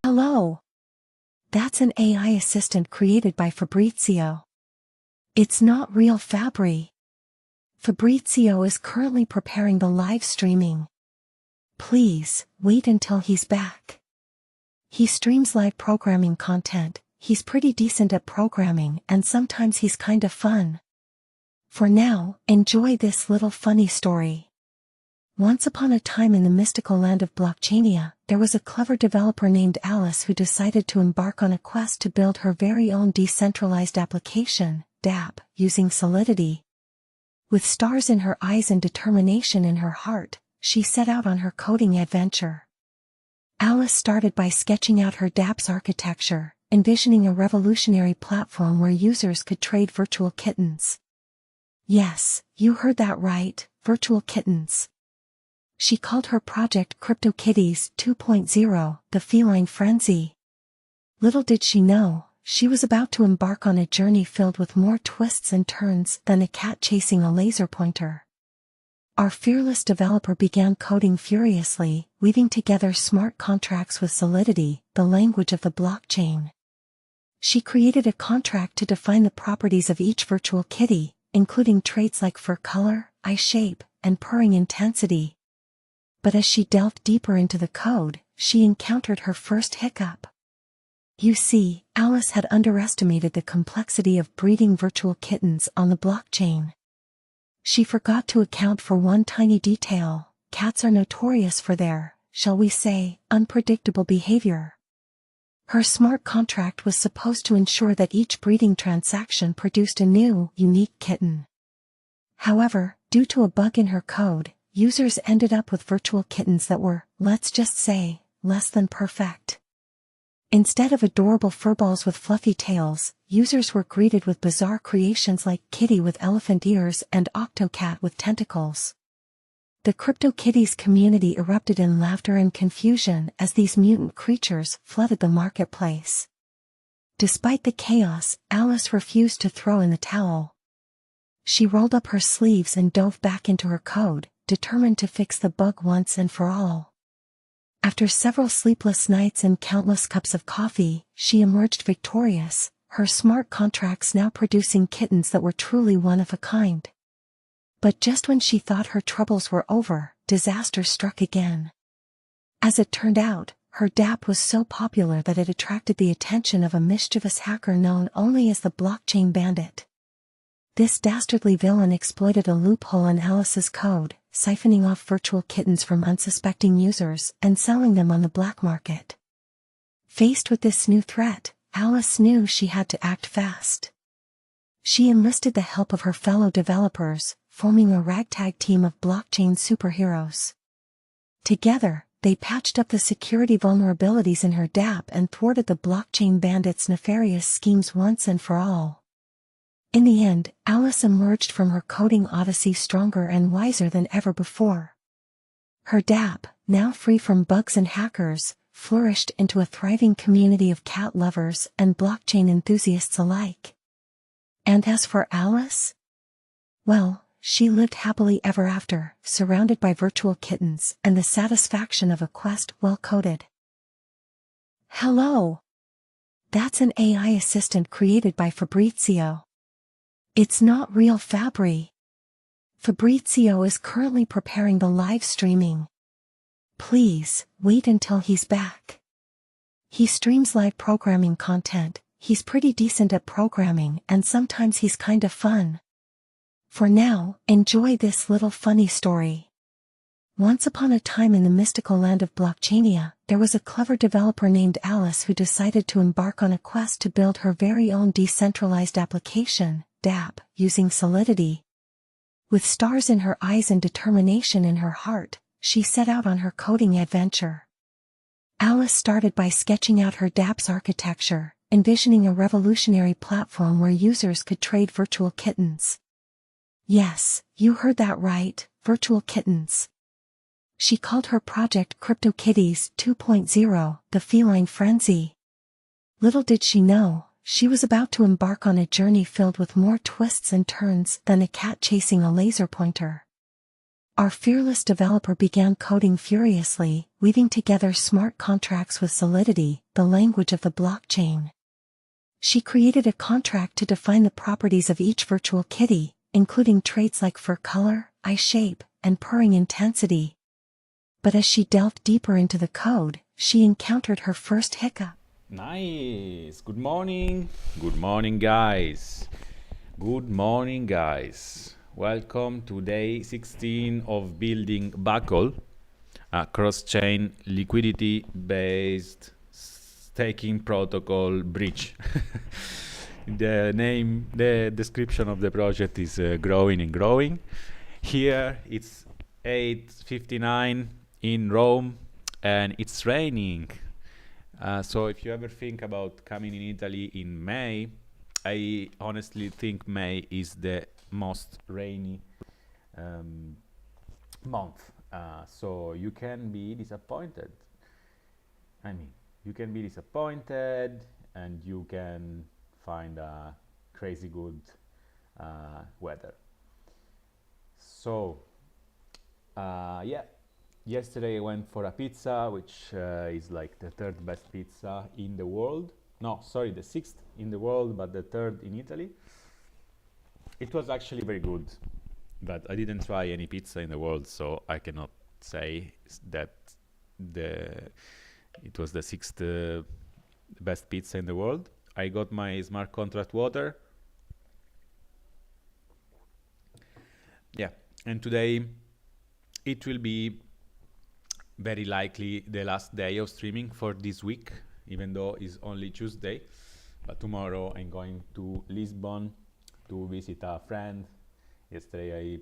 Hello. That's an AI assistant created by Fabrizio. It's not real Fabry. Fabrizio is currently preparing the live streaming. Please, wait until he's back. He streams live programming content, he's pretty decent at programming and sometimes he's kinda fun. For now, enjoy this little funny story. Once upon a time in the mystical land of Blockchainia, there was a clever developer named Alice who decided to embark on a quest to build her very own decentralized application, dApp, using Solidity. With stars in her eyes and determination in her heart, she set out on her coding adventure. Alice started by sketching out her dApp's architecture, envisioning a revolutionary platform where users could trade virtual kittens. Yes, you heard that right, virtual kittens. She called her project CryptoKitties 2.0, the feline frenzy. Little did she know, she was about to embark on a journey filled with more twists and turns than a cat chasing a laser pointer. Our fearless developer began coding furiously, weaving together smart contracts with Solidity, the language of the blockchain. She created a contract to define the properties of each virtual kitty, including traits like fur color, eye shape, and purring intensity. But as she delved deeper into the code, she encountered her first hiccup. You see, Alice had underestimated the complexity of breeding virtual kittens on the blockchain. She forgot to account for one tiny detail: cats are notorious for their, shall we say, unpredictable behavior. Her smart contract was supposed to ensure that each breeding transaction produced a new, unique kitten. However, due to a bug in her code, users ended up with virtual kittens that were, let's just say, less than perfect. Instead of adorable furballs with fluffy tails, users were greeted with bizarre creations like kitty with elephant ears and octocat with tentacles. The CryptoKitties community erupted in laughter and confusion as these mutant creatures flooded the marketplace. Despite the chaos, Alice refused to throw in the towel. She rolled up her sleeves and dove back into her code, determined to fix the bug once and for all. After several sleepless nights and countless cups of coffee, she emerged victorious, her smart contracts now producing kittens that were truly one of a kind. But just when she thought her troubles were over, disaster struck again. As it turned out, her dApp was so popular that it attracted the attention of a mischievous hacker known only as the Blockchain Bandit. This dastardly villain exploited a loophole in Alice's code, siphoning off virtual kittens from unsuspecting users and selling them on the black market. Faced with this new threat, Alice knew she had to act fast. She enlisted the help of her fellow developers, forming a ragtag team of blockchain superheroes. Together, they patched up the security vulnerabilities in her dApp and thwarted the Blockchain Bandit's nefarious schemes once and for all. In the end, Alice emerged from her coding odyssey stronger and wiser than ever before. Her dApp, now free from bugs and hackers, flourished into a thriving community of cat lovers and blockchain enthusiasts alike. And as for Alice? Well, she lived happily ever after, surrounded by virtual kittens and the satisfaction of a quest well coded. Hello. That's an AI assistant created by Fabrizio. It's not real Fabry. Fabrizio is currently preparing the live streaming. Please, wait until he's back. He streams live programming content, he's pretty decent at programming and sometimes he's kinda fun. For now, enjoy this little funny story. Once upon a time in the mystical land of Blockchainia, there was a clever developer named Alice who decided to embark on a quest to build her very own decentralized application, dApp, using Solidity. With stars in her eyes and determination in her heart, she set out on her coding adventure. Alice started by sketching out her dApp's architecture, envisioning a revolutionary platform where users could trade virtual kittens. Yes, you heard that right, virtual kittens. She called her project CryptoKitties 2.0, the feline frenzy. Little did she know, she was about to embark on a journey filled with more twists and turns than a cat chasing a laser pointer. Our fearless developer began coding furiously, weaving together smart contracts with Solidity, the language of the blockchain. She created a contract to define the properties of each virtual kitty, including traits like fur color, eye shape, and purring intensity. But as she delved deeper into the code, she encountered her first hiccup. Nice. Good morning. Good morning, guys. Good morning, guys. Welcome to day 16 of building Buckle, a cross-chain liquidity-based staking protocol bridge. The description of the project is growing and growing. Here it's 8:59 in Rome and it's raining. So if you ever think about coming in Italy in May, I honestly think May is the most rainy month. So you can be disappointed. I mean, you can be disappointed and you can find a crazy good weather. So, yeah. Yesterday I went for a pizza, which is like the third best pizza in the world. No, sorry, the sixth in the world, but the third in Italy. It was actually very good, but I didn't try any pizza in the world, so I cannot say that it was the sixth best pizza in the world. I got my smart contract water. Yeah, and today it will be very likely the last day of streaming for this week, even though it's only Tuesday. But tomorrow I'm going to Lisbon to visit a friend. Yesterday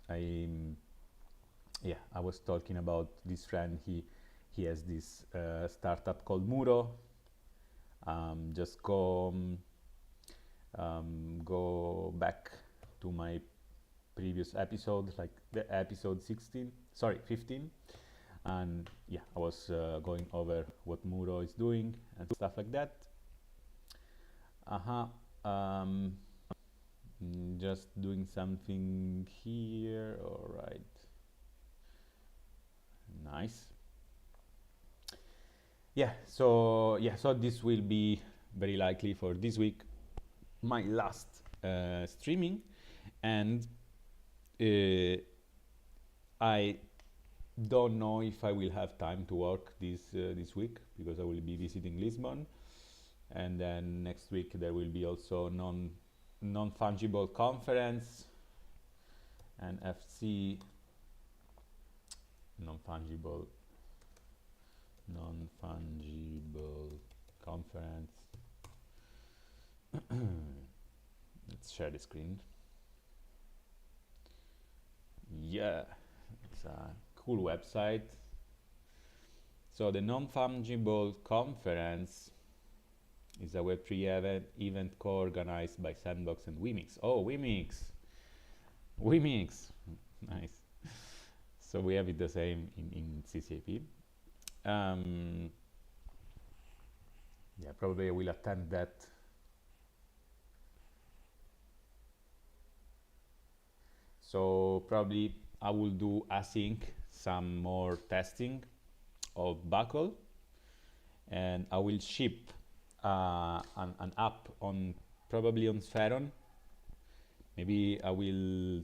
I was talking about this friend. He has this startup called Muro. Just go back to my previous episode, like the episode 15. And yeah, I was going over what Muro is doing and stuff like that. Just doing something here. All right, nice. So this will be very likely for this week my last streaming, and I don't know if I will have time to work this week because I will be visiting Lisbon, and then next week there will be also non-fungible conference and FC non-fungible conference. Let's share the screen. Yeah, it's a cool website. So the non-fungible conference is a Web3 event co-organized by Sandbox and Wimix. Oh, Wimix! Nice. So we have it the same in CCP. Yeah, probably I will attend that. So probably I will do async some more testing of Buckle, and I will ship an app on probably on Spheron. Maybe I will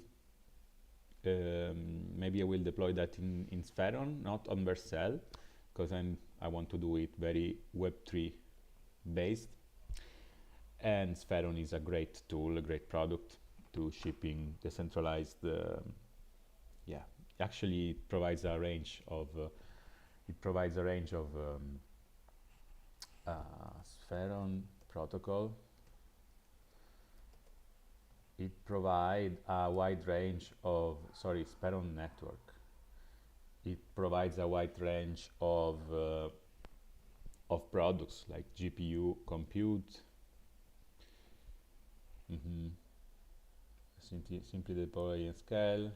deploy that in Spheron, not on Vercel, because I want to do it very Web3 based. And Spheron is a great tool, a great product to shipping decentralized. Actually, it provides a range of Spheron protocol. It provides a wide range of Spheron network. It provides a wide range of products like GPU compute. Simply deploy and scale.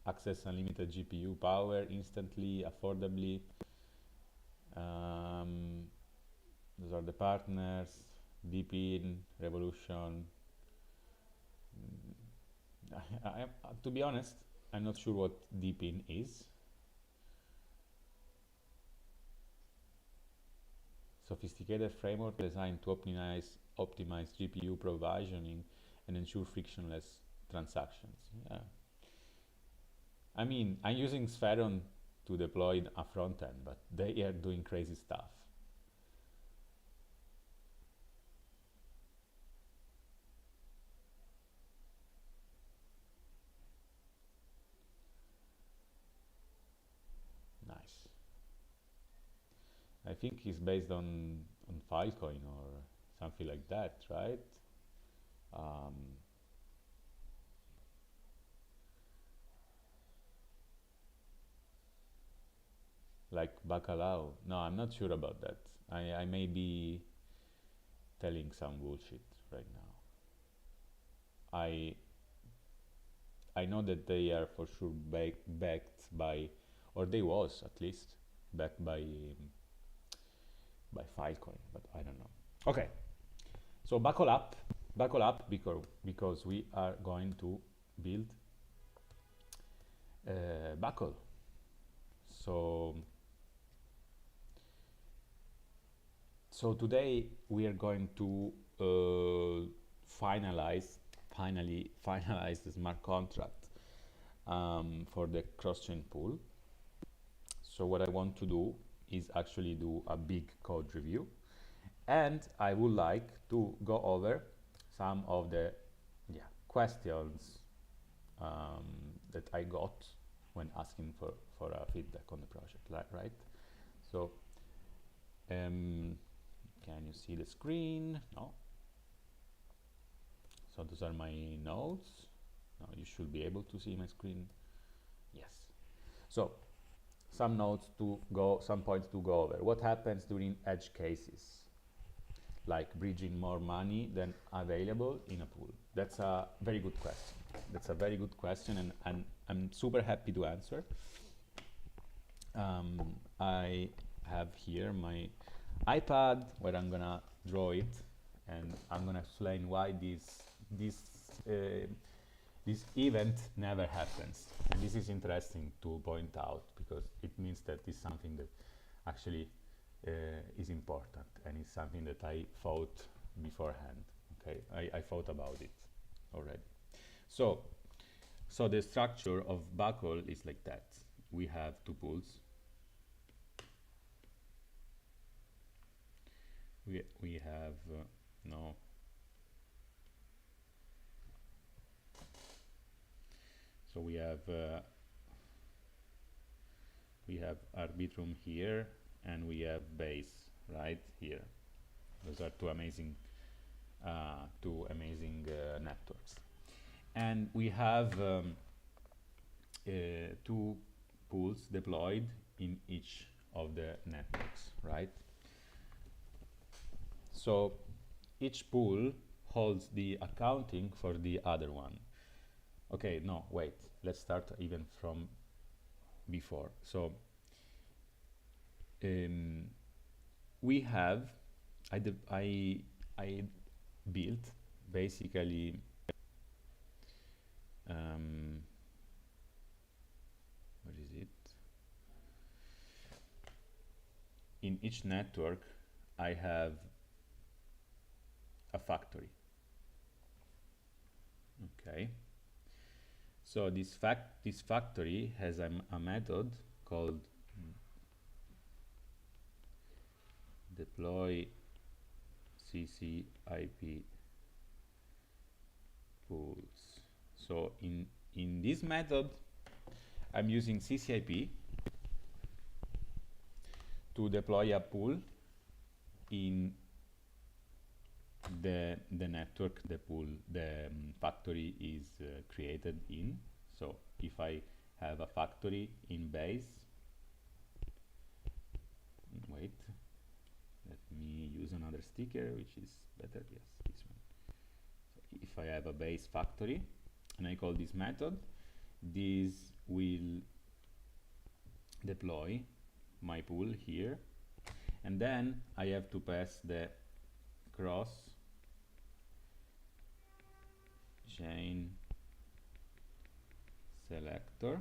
Access unlimited GPU power instantly, affordably. Those are the partners: Deepin, Revolution. To be honest, I'm not sure what dpin is. Sophisticated framework designed to optimize GPU provisioning and ensure frictionless transactions. Yeah. I mean, I'm using Spheron to deploy a front end, but they are doing crazy stuff. Nice. I think it's based on Filecoin or something like that, right? Like bacalao. No, I'm not sure about that. I may be telling some bullshit right now. I know that they are for sure backed by, or they was at least backed by Filecoin, but I don't know. Okay, so buckle up because we are going to build buckle. So today we are going to finally finalize the smart contract for the cross-chain pool. So what I want to do is actually do a big code review, and I would like to go over some of the questions that I got when asking for a feedback on the project, right? So can you see the screen? No. So those are my notes. Now you should be able to see my screen. Yes. So some notes to go, some points to go over. What happens during edge cases, like bridging more money than available in a pool? That's a very good question. That's a very good question, and I'm super happy to answer. I have here my iPad where I'm gonna draw it, and I'm gonna explain why this event never happens. And this is interesting to point out because it means that it's something that actually is important, and it's something that I thought beforehand. Okay, I thought about it already. So the structure of buckle is like that. We have two pools. We have no. So we have Arbitrum here, and we have base right here. Those are two amazing networks, and we have two pools deployed in each of the networks, right? So each pool holds the accounting for the other one. Okay, no, wait, let's start even from before. So we have, I built basically what is it? In each network I have a factory. Okay. So this factory has a method called deploy CCIP pools. So in this method, I'm using CCIP to deploy a pool in the network the factory is created in. So if I have a factory in base, wait, let me use another sticker which is better. Yes, this one. So if I have a base factory and I call this method, this will deploy my pool here, and then I have to pass the cross chain selector.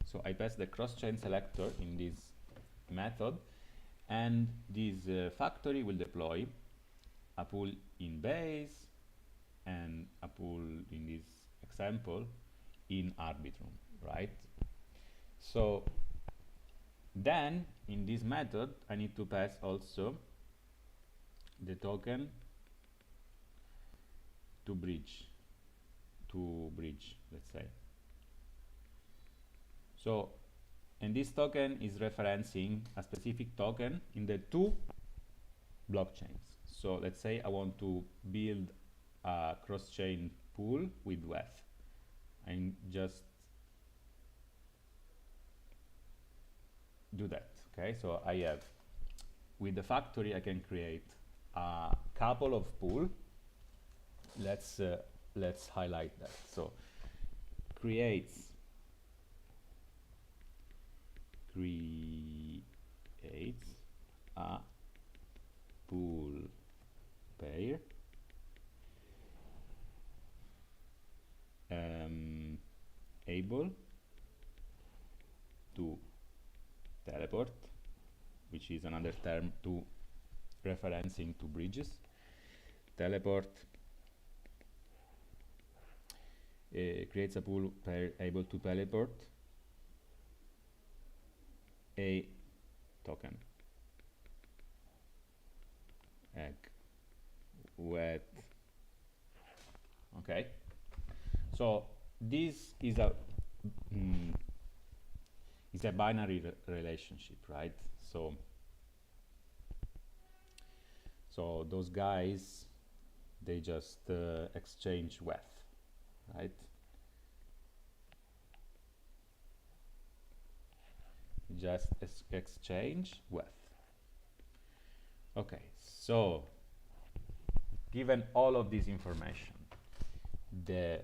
So I pass the cross-chain selector in this method, and this factory will deploy a pool in base and a pool in this example in Arbitrum, right? So then in this method I need to pass also the token to bridge, let's say. So, and this token is referencing a specific token in the two blockchains. So let's say I want to build a cross-chain pool with WETH. And just do that, okay? So I have, with the factory, I can create a couple of pool. Let's highlight that. So creates a pool pair able to teleport, which is another term to referencing to bridges. Teleport creates a pool pair able to teleport a token egg with, okay. So this is a binary relationship, right? So those guys, they just exchange WETH, right? Just exchange WETH. Okay, so given all of this information, the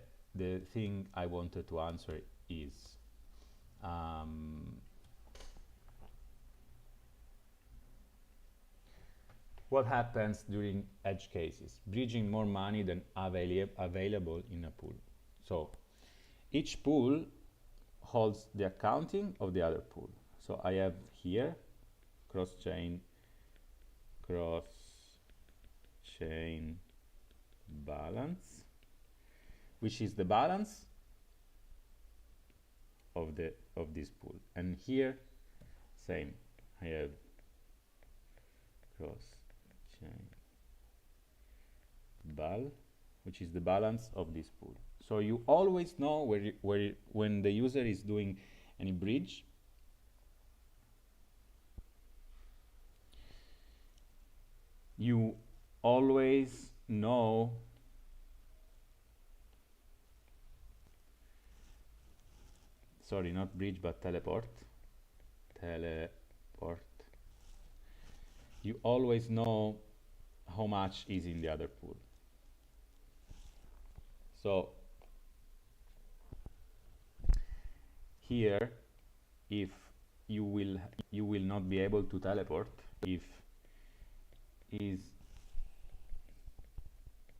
thing I wanted to answer is what happens during edge cases, bridging more money than available in a pool. So each pool holds the accounting of the other pool. So I have here cross-chain balance, which is the balance of this pool, and here same, I have cross-chain bal, which is the balance of this pool. So you always know when the user is doing any bridge, you always know sorry, not bridge, but teleport. You always know how much is in the other pool. So here, if you will not be able to teleport if is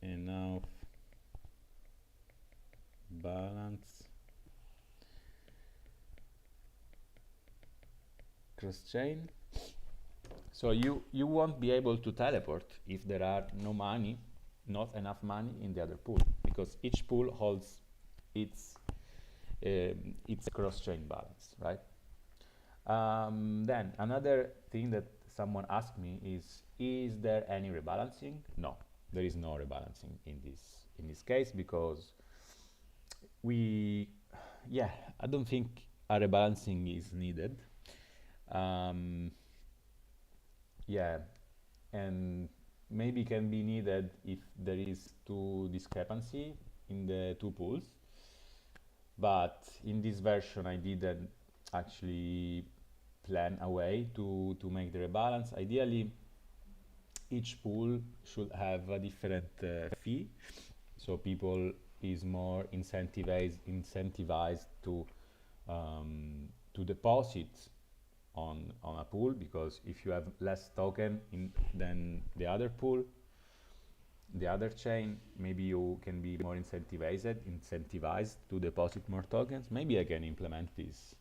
enough balance cross-chain. So you won't be able to teleport if there are not enough money in the other pool, because each pool holds its cross-chain balance, right? Then another thing that someone asked me is there any rebalancing? No, there is no rebalancing in this case, because I don't think a rebalancing is needed. And maybe can be needed if there is too discrepancy in the two pools, but in this version I didn't actually plan a way to make the rebalance. Ideally, each pool should have a different fee, so people is more incentivized to deposit on a pool, because if you have less token than the other pool, the other chain, maybe you can be more incentivized to deposit more tokens. Maybe I can implement this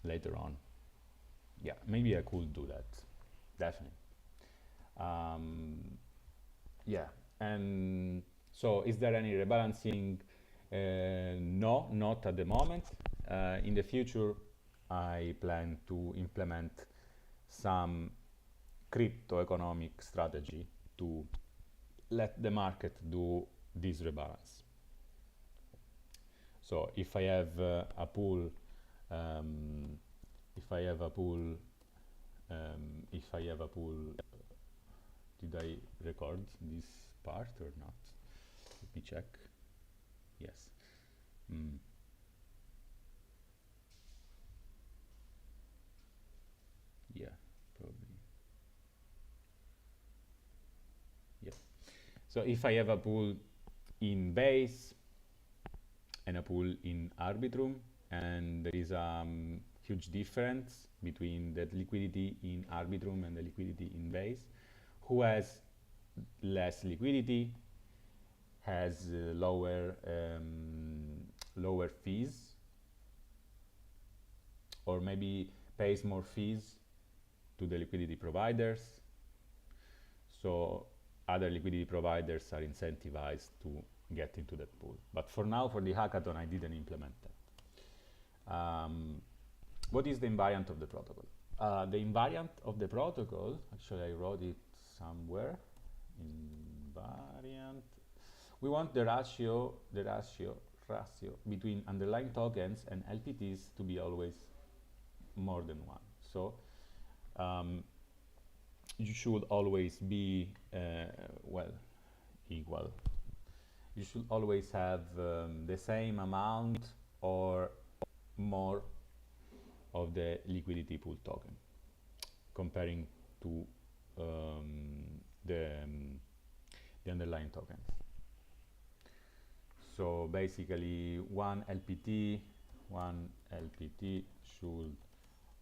later on. Yeah, maybe I could do that, definitely. Yeah, and so is there any rebalancing? No, not at the moment. In the future, I plan to implement some crypto economic strategy to let the market do this rebalance. So if I have a pool, if I have a pool, did I record this part or not? Let me check. Yes. Yeah, probably. Yeah. So if I have a pool in base and a pool in Arbitrum, and there is a huge difference between the liquidity in Arbitrum and the liquidity in base, who has less liquidity has lower fees, or maybe pays more fees to the liquidity providers. So other liquidity providers are incentivized to get into that pool. But for now, for the hackathon, I didn't implement that. What is the invariant of the protocol? The invariant of the protocol, actually I wrote it somewhere. Invariant. We want the ratio between underlying tokens and LPTs to be always more than 1. So you should always be equal. You should always have the same amount or more of the liquidity pool token, comparing to the underlying tokens. So basically, one LPT should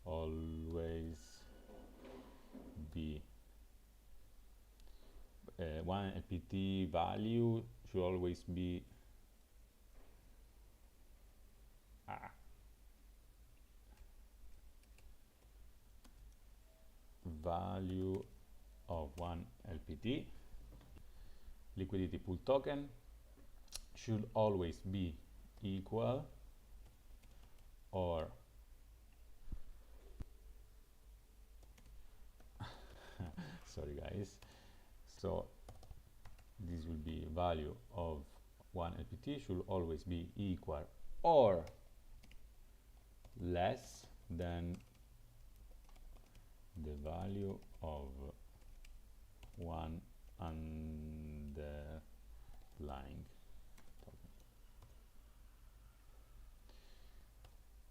always be one LPT value should always be value of one LPT liquidity pool token should always be equal or sorry guys, so this will be value of one LPT should always be equal or less than the value of one underlying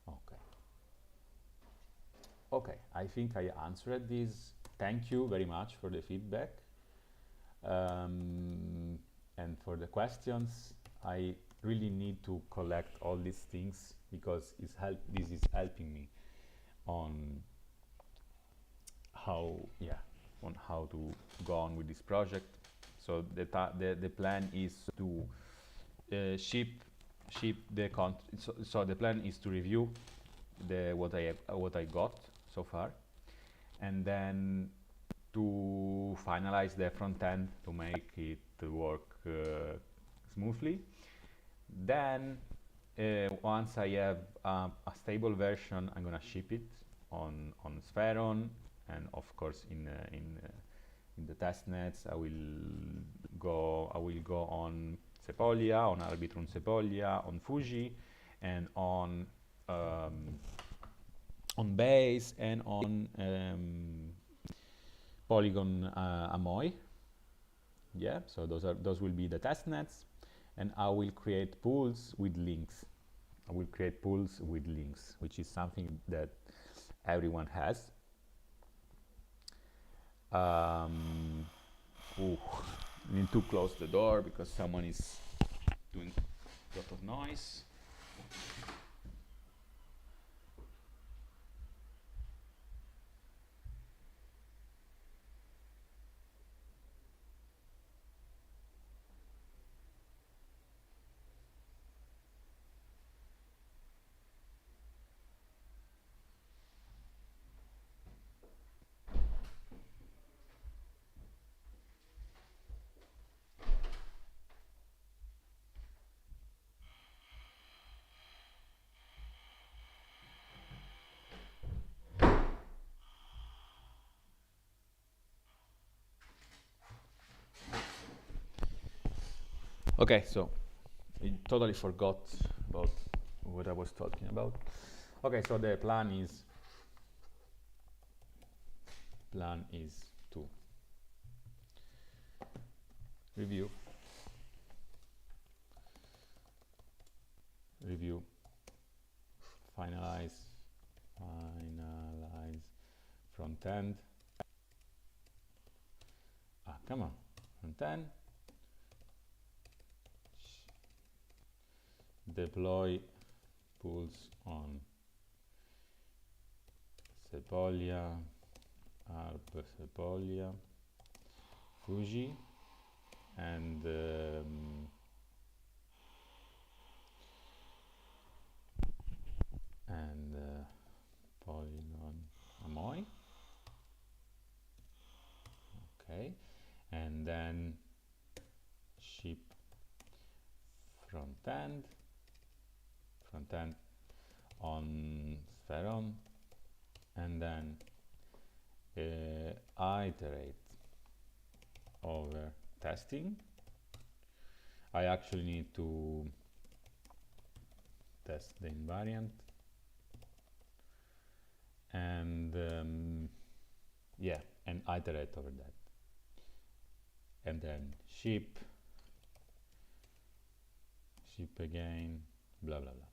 token. Okay, I think I answered this. Thank you very much for the feedback and for the questions. I really need to collect all these things because this is helping me on how to go on with this project. So the plan is to ship the so the plan is to review what I got so far, and then to finalize the front end to make it work smoothly. Then once I have a stable version, I'm gonna ship it on Spheron, and of course in the test nets I will go on Sepolia, on Arbitrum Sepolia, on Fuji, and on Base, and on Polygon Amoy. Yeah, so those will be the test nets, and I will create pools with links. Which is something that everyone has. Need to close the door because someone is doing a lot of noise. Okay, so I totally forgot about what I was talking about. Okay, so the plan is to review, finalize front end. Come on, front end. Deploy pools on Sepolia, ARP Sepolia, Fuji, and Polygon Amoy. Okay, and then ship front end on spheron, and then iterate over testing. I actually need to test the invariant, and yeah, and iterate over that, and then ship again, blah blah blah.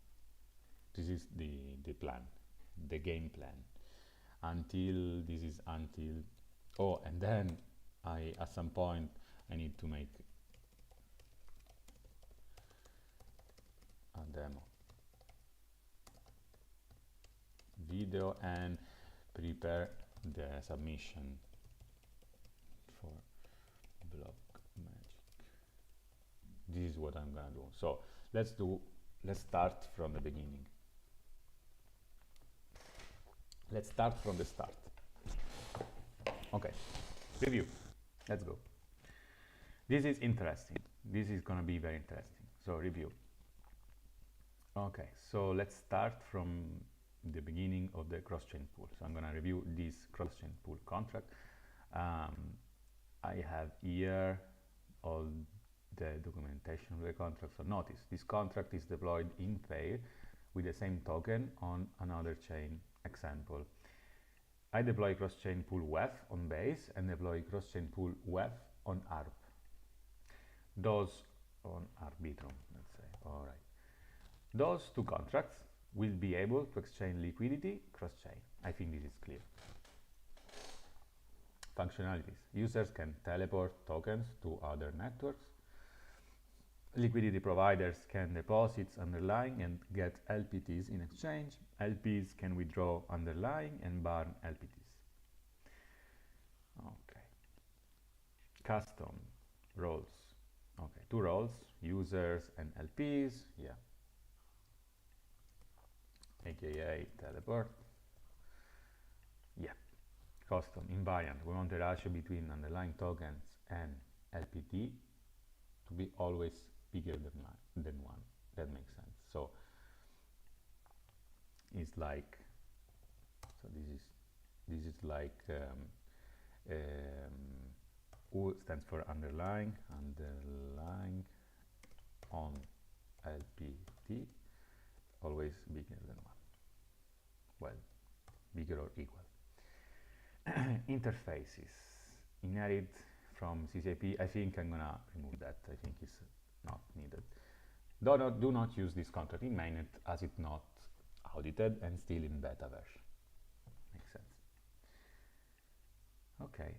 This is the plan, the game plan, until oh, and then at some point I need to make a demo video and prepare the submission for Block Magic. This is what I'm gonna do. So let's start from the beginning. Let's start from the start. Okay, review. Let's go. This is interesting. This is gonna be very interesting. So review. Okay, so let's start from the beginning of the cross-chain pool. So I'm gonna review this cross-chain pool contract. I have here all the documentation of the contract. So notice this contract is deployed in pair with the same token on another chain. Example, I deploy cross-chain pool WEF on base and deploy cross-chain pool WEF on ARP. Those on Arbitrum, let's say. All right. Those two contracts will be able to exchange liquidity cross-chain. I think this is clear. Functionalities. Users can teleport tokens to other networks. Liquidity providers can deposit underlying and get LPTs in exchange. LPs can withdraw underlying and burn LPTs. Okay. Custom roles. Okay, two roles, users and LPs. Yeah. AKA teleport. Yeah. Custom invariant. We want the ratio between underlying tokens and LPT to be always bigger than one. That makes sense. So it's like, so this is like U stands for underlying on LPT, always bigger than one. Well, bigger or equal. Interfaces inherit from CCIP. I think I'm gonna remove that. I think it's not needed. Do not use this contract in mainnet as it's not audited and still in beta version. Makes sense. Okay.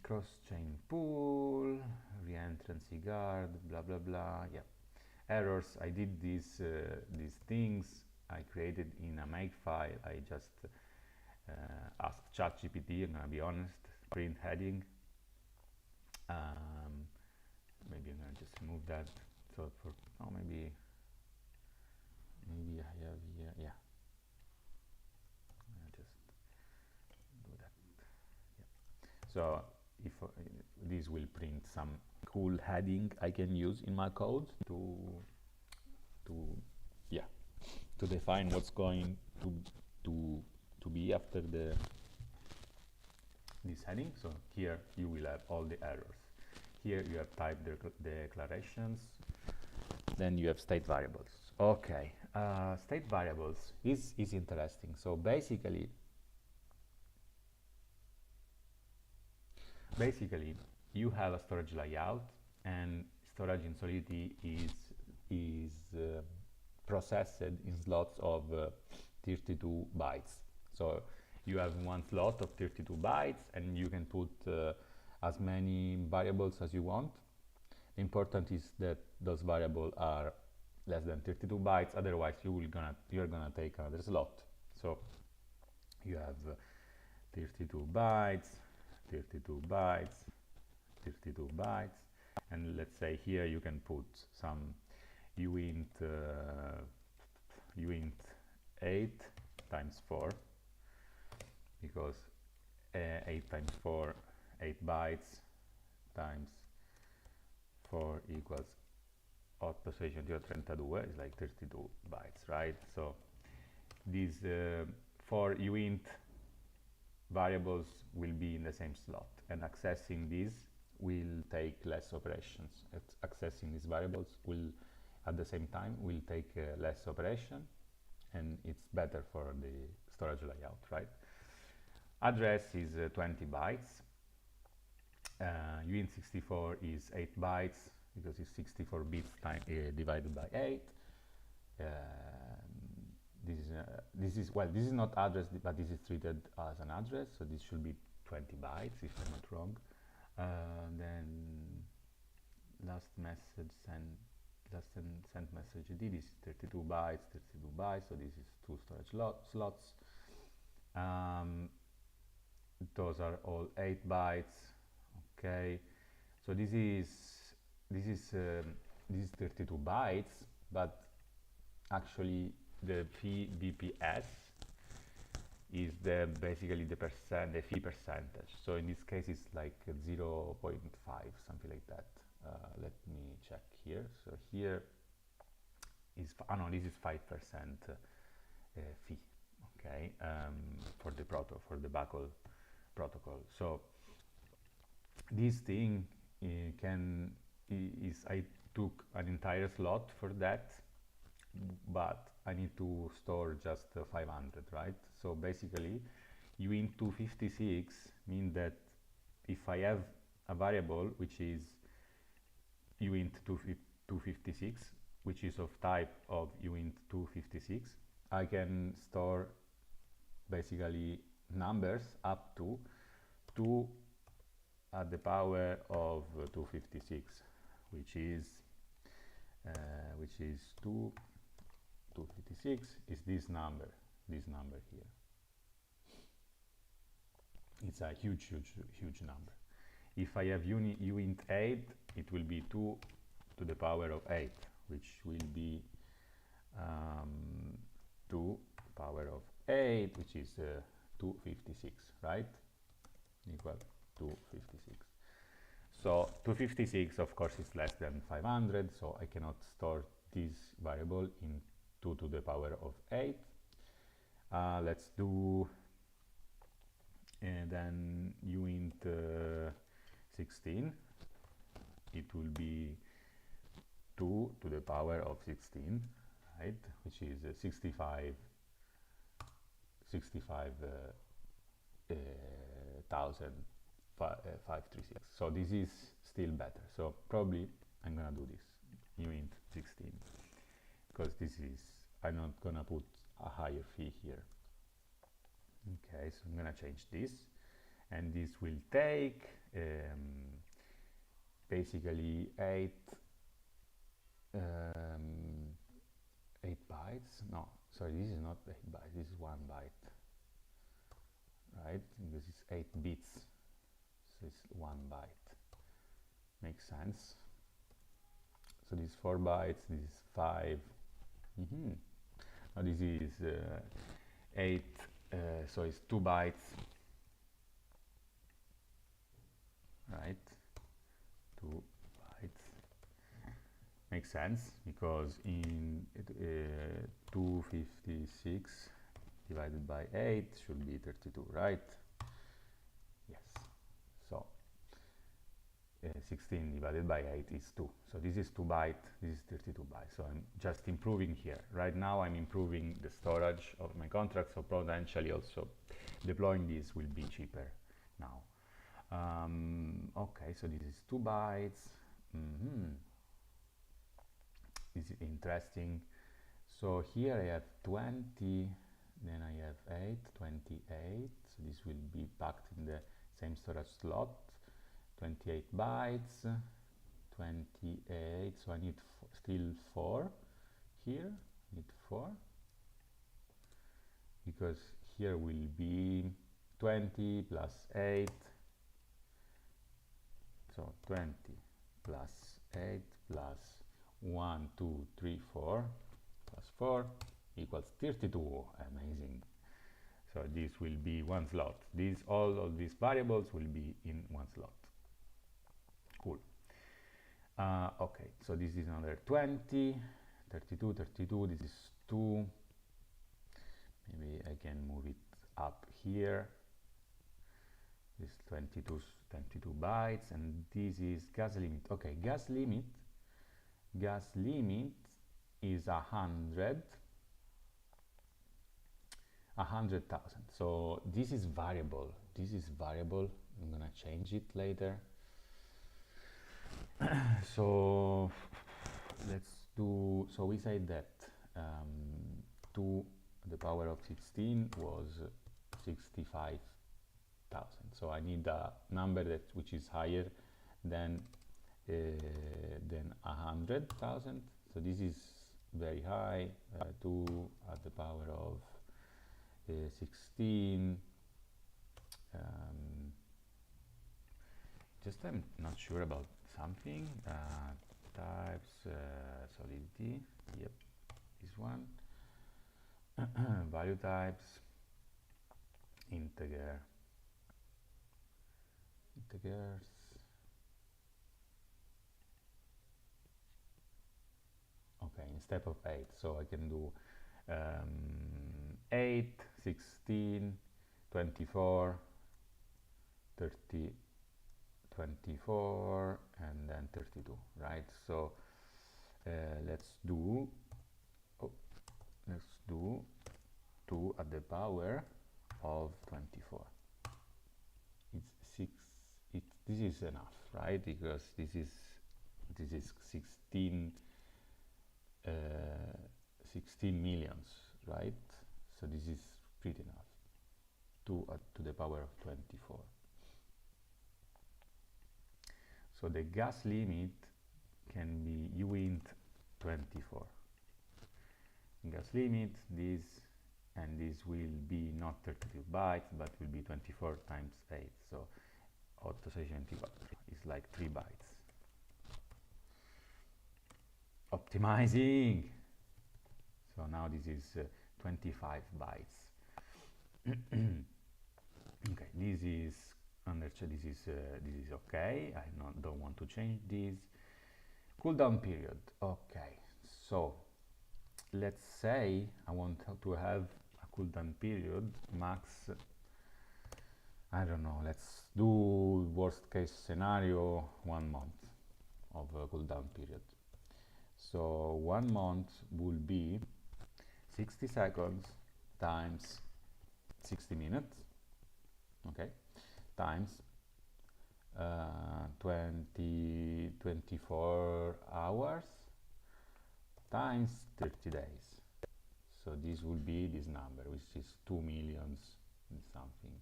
Cross-chain pool, reentrancy guard, blah blah blah. Yeah. Errors. I did these things. I created in a makefile. I just asked ChatGPT. I'm gonna be honest. Print heading. Maybe I'm gonna just remove that. So for maybe I have here. Yeah. I'll just do that. Yeah. So if this will print some cool heading I can use in my code to define what's going to be after this heading. So here you will have all the errors. here you have type declarations, then you have state variables. Okay, state variables is interesting. So basically you have a storage layout, and storage in Solidity is processed in slots of 32 bytes. So you have one slot of 32 bytes, and you can put as many variables as you want. Important is that those variables are less than 32 bytes, otherwise you're gonna take another slot. So you have 32 bytes, 32 bytes, 32 bytes, and let's say here you can put some uint 8 times 4, because 8 times 4, 8 bytes times 4 equals 832 is like 32 bytes, right? So these 4 uint variables will be in the same slot, and accessing these will take less operations. Accessing these variables will at the same time will take less operation, and it's better for the storage layout, right? Address is 20 bytes. uint64 is 8 bytes because it's 64 bits divided by 8. This is not address, but this is treated as an address, so this should be 20 bytes if I'm not wrong. Then last sent message ID, this is 32 bytes, so this is 2 storage slots. Those are all 8 bytes. Okay, so this is 32 bytes, but actually the fee BPS is basically the fee percentage. So in this case it's like 0.5, something like that. Let me check here. So here is this is 5% fee. Okay, for the Buckle protocol. So this thing I took an entire slot for that, but I need to store just 500, right? So basically uint 256 means that if I have a variable which is uint 256, which is of type of uint 256, I can store basically numbers up to 2 at the power of 256, which is 256 is this number here. It's a huge number. If I have uint 8, it will be 2 to the power of 8, which will be 2 power of 8, which is 256, right? Equal 256. So 256 of course is less than 500, so I cannot store this variable in 2 to the power of 8. Let's do and then uint 16. It will be 2 to the power of 16, right? Which is 65,536. So this is still better. So probably I'm gonna do this uint 16, because I'm not gonna put a higher fee here. Okay, so I'm gonna change this, and this will take basically 8 bytes. No, sorry, this is not 8 bytes, this is 1 byte, right? Because it's 8 bits, so it's 1 byte. Makes sense. So this is 4 bytes, this is 5. Now this is 8, so it's 2 bytes, right? 2 bytes. Makes sense, because in 256 divided by 8 should be 32, right? Yes. So 16 divided by 8 is 2. So this is 2 bytes, this is 32 bytes. So I'm just improving here. Right now I'm improving the storage of my contract, so potentially also deploying this will be cheaper now. Okay, so this is 2 bytes. This is interesting. So here I have 20, then I have 8, 28. So this will be packed in the same storage slot. 28 bytes, 28, so I need still 4 here, need 4, because here will be 20 plus 8, so 20 plus 8 plus 1, 2, 3, 4, plus 4 equals 32, amazing. So this will be one slot, all of these variables will be in one slot. Cool. Okay, so this is another 20, 32, 32, this is 2. Maybe I can move it up here. This 22 bytes, and this is gas limit. Okay, gas limit is 100,000. So this is variable. I'm gonna change it later. So let's do, so we say that 2 to the power of 16 was 65,000. So I need a number which is higher than 100,000. So this is very high. 2 at the power of 16. Just I'm not sure about something. Types, solidity, yep, this one. Value types, integers. Okay, instead of 8, so I can do 8, 16, 24, 30, 24, and then 32, right? So let's do 2 at the power of 24. It's 6. This is enough, right? Because this is 16 millions, right? So this is pretty enough. 2 to the power of 24. So the gas limit can be uint 24. Gas limit, this and this will be not 32 bytes, but will be 24 times 8. So 824 is like 3 bytes. Optimizing. So now this is 25 bytes. Okay, this is okay. I don't want to change this. Cooldown period. Okay, so let's say I want to have a cooldown period max. I don't know. Let's do worst case scenario 1 month of a cooldown period. So 1 month will be 60 seconds times 60 minutes, okay, times 24 hours times 30 days. So this will be this number, which is 2 millions and something.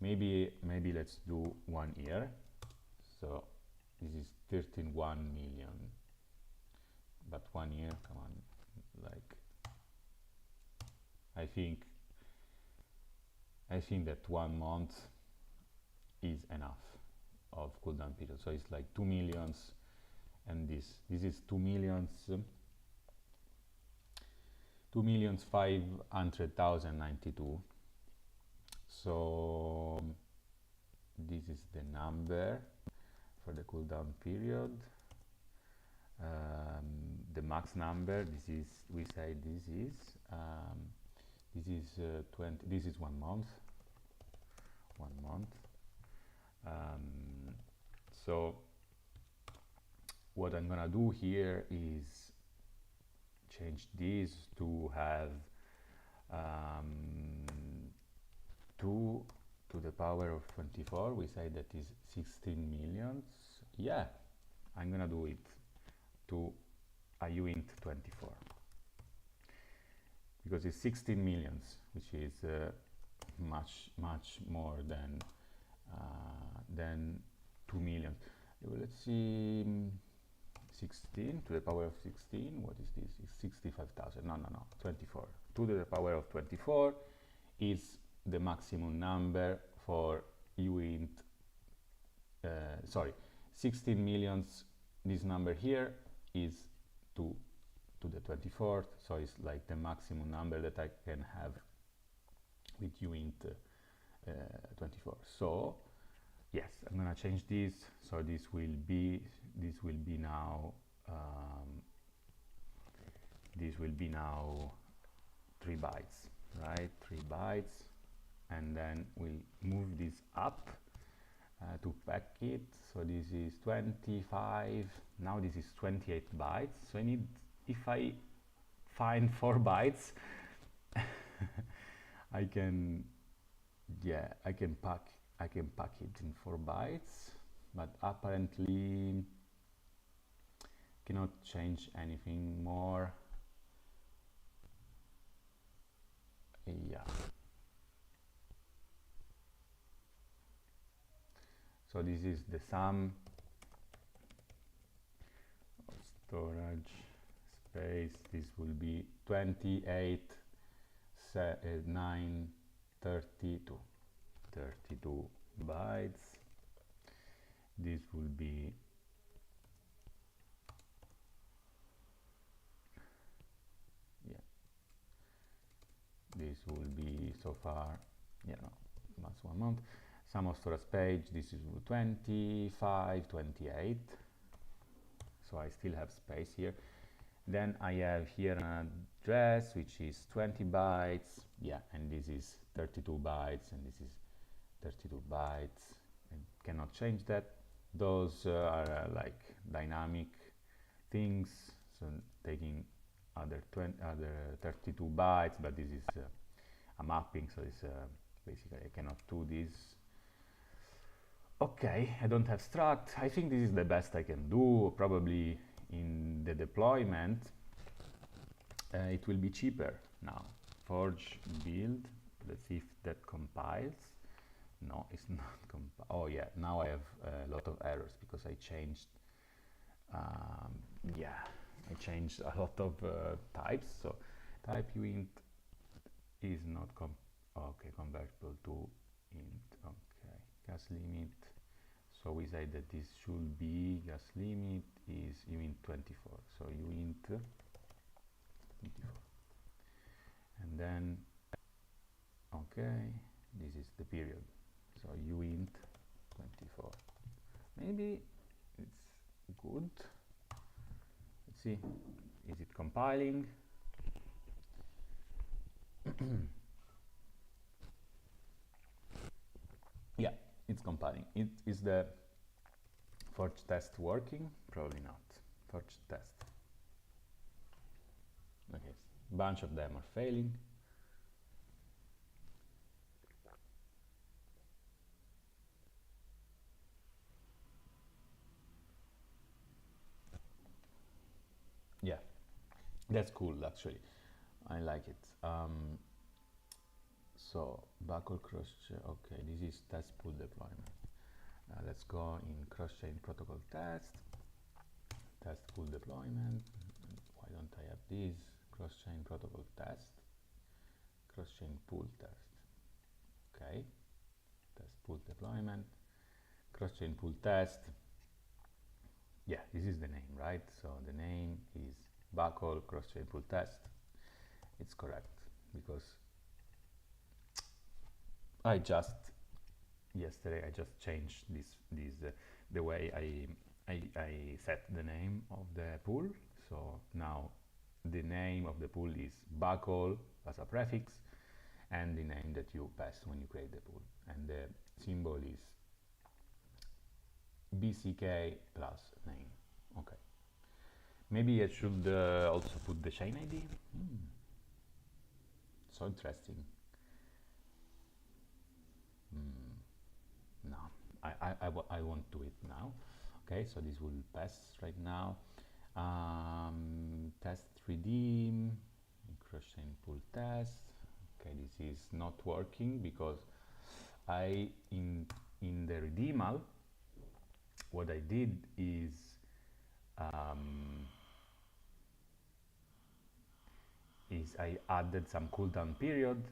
Maybe let's do 1 year. So this is 13.1 million. But 1 year, come on, like I think that 1 month is enough of cooldown period. So it's like 2 millions, and this is 2,500,092. So this is the number for the cooldown period. The max number, this is 20. This is 1 month. So what I'm gonna do here is change this to have 2 to the power of 24. We say that is 16 millions. Yeah, I'm gonna do it to a uint 24 because it's 16 millions, which is much more than 2 million. Let's see, 16 to the power of 16. What is this? It's 65,000. No, 24. 2 to the power of 24 is the maximum number for uint. Sorry, 16 millions. This number here is 2 to the 24th, so it's like the maximum number that I can have with uint 24. So yes, I'm gonna change this. So this will be now 3 bytes, right? 3 bytes, and then we'll move this up to pack it. So this is 25. Now this is 28 bytes. So I need, if I find 4 bytes, I can pack it in 4 bytes, but apparently cannot change anything more. Yeah. So this is the sum of storage space. This will be 28 9 32 bytes. This will be this will be so far, that's 1 month. Sum of storage page, this is 25 28, so I still have space here. Then I have here an address which is 20 bytes, and this is 32 bytes, and this is 32 bytes. I cannot change that. Those are like dynamic things, so taking other 32 bytes, but this is a mapping, so it's basically I cannot do this. Okay, I don't have struct. I think this is the best I can do. Probably in the deployment it will be cheaper now. Forge build, let's see if that compiles. No, it's not compile. Oh yeah, now I have a lot of errors because I changed I changed a lot of types. So type uint is not convertible to int. Okay, gas limit. So we say that this should be gas limit is uint 24. So uint 24, and then this is the period. So uint 24. Maybe it's good. Let's see, is it compiling? Yeah, it's compiling. Is the forge test working? Probably not. Forge test. Okay, bunch of them are failing. Yeah, that's cool actually. I like it. So buckle cross. Okay, this is test pool deployment. Let's go in cross-chain protocol test pool deployment. Why don't I have this? Cross-chain protocol test, cross-chain pool test. Okay, test pool deployment, cross-chain pool test. Yeah, this is the name, right? So the name is buckle cross-chain pool test. It's correct because yesterday I just changed the way I set the name of the pool. So now the name of the pool is buckle as a prefix, and the name that you pass when you create the pool, and the symbol is BCK plus name. Okay, Maybe I should also put the chain ID. So interesting. No, I won't do it now. Okay, so this will pass right now. Test redeem, cross-chain pull test. Okay, this is not working because in the redeemal, what I did is I added some cooldown period,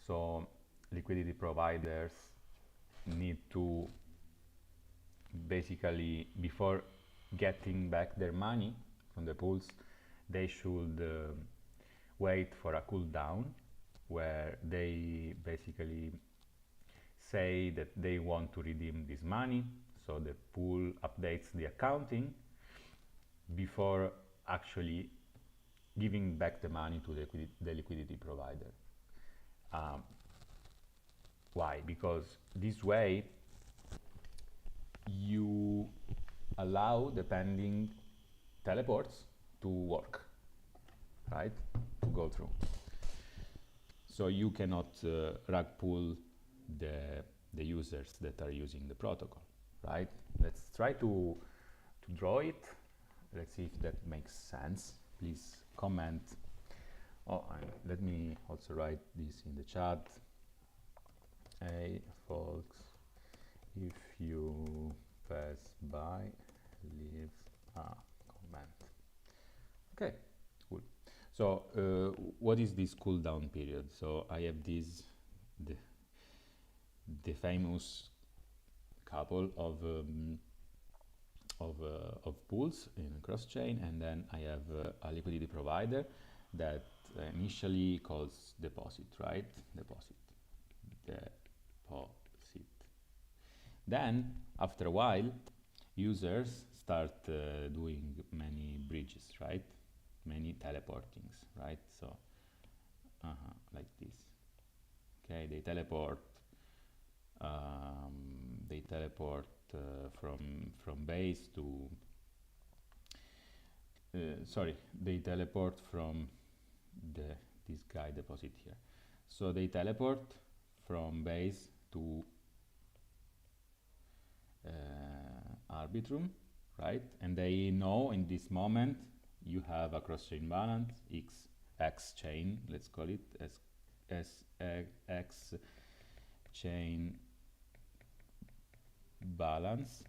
so liquidity providers need to basically, before getting back their money from the pools, they should wait for a cooldown where they basically say that they want to redeem this money, so the pool updates the accounting before actually giving back the money to the liquidity provider. Why? Because this way you allow the pending teleports to work, right? To go through. So you cannot rug pull the users that are using the protocol, right? Let's try to draw it. Let's see if that makes sense. Please comment. Oh, let me also write this in the chat. Hey folks, if you pass by, leave a comment. Okay, cool. So what is this cooldown period? So I have this, the famous couple of pools in cross-chain, and then I have a liquidity provider that initially calls deposit, right? Deposit. Then, after a while, users start doing many bridges, right? Many teleportings, right? So, like this. Okay, they teleport. From base to. Sorry, they teleport from this guy deposit here. So they teleport from base to Arbitrum, right? And they know in this moment you have a cross-chain balance, X chain, let's call it as X chain balance,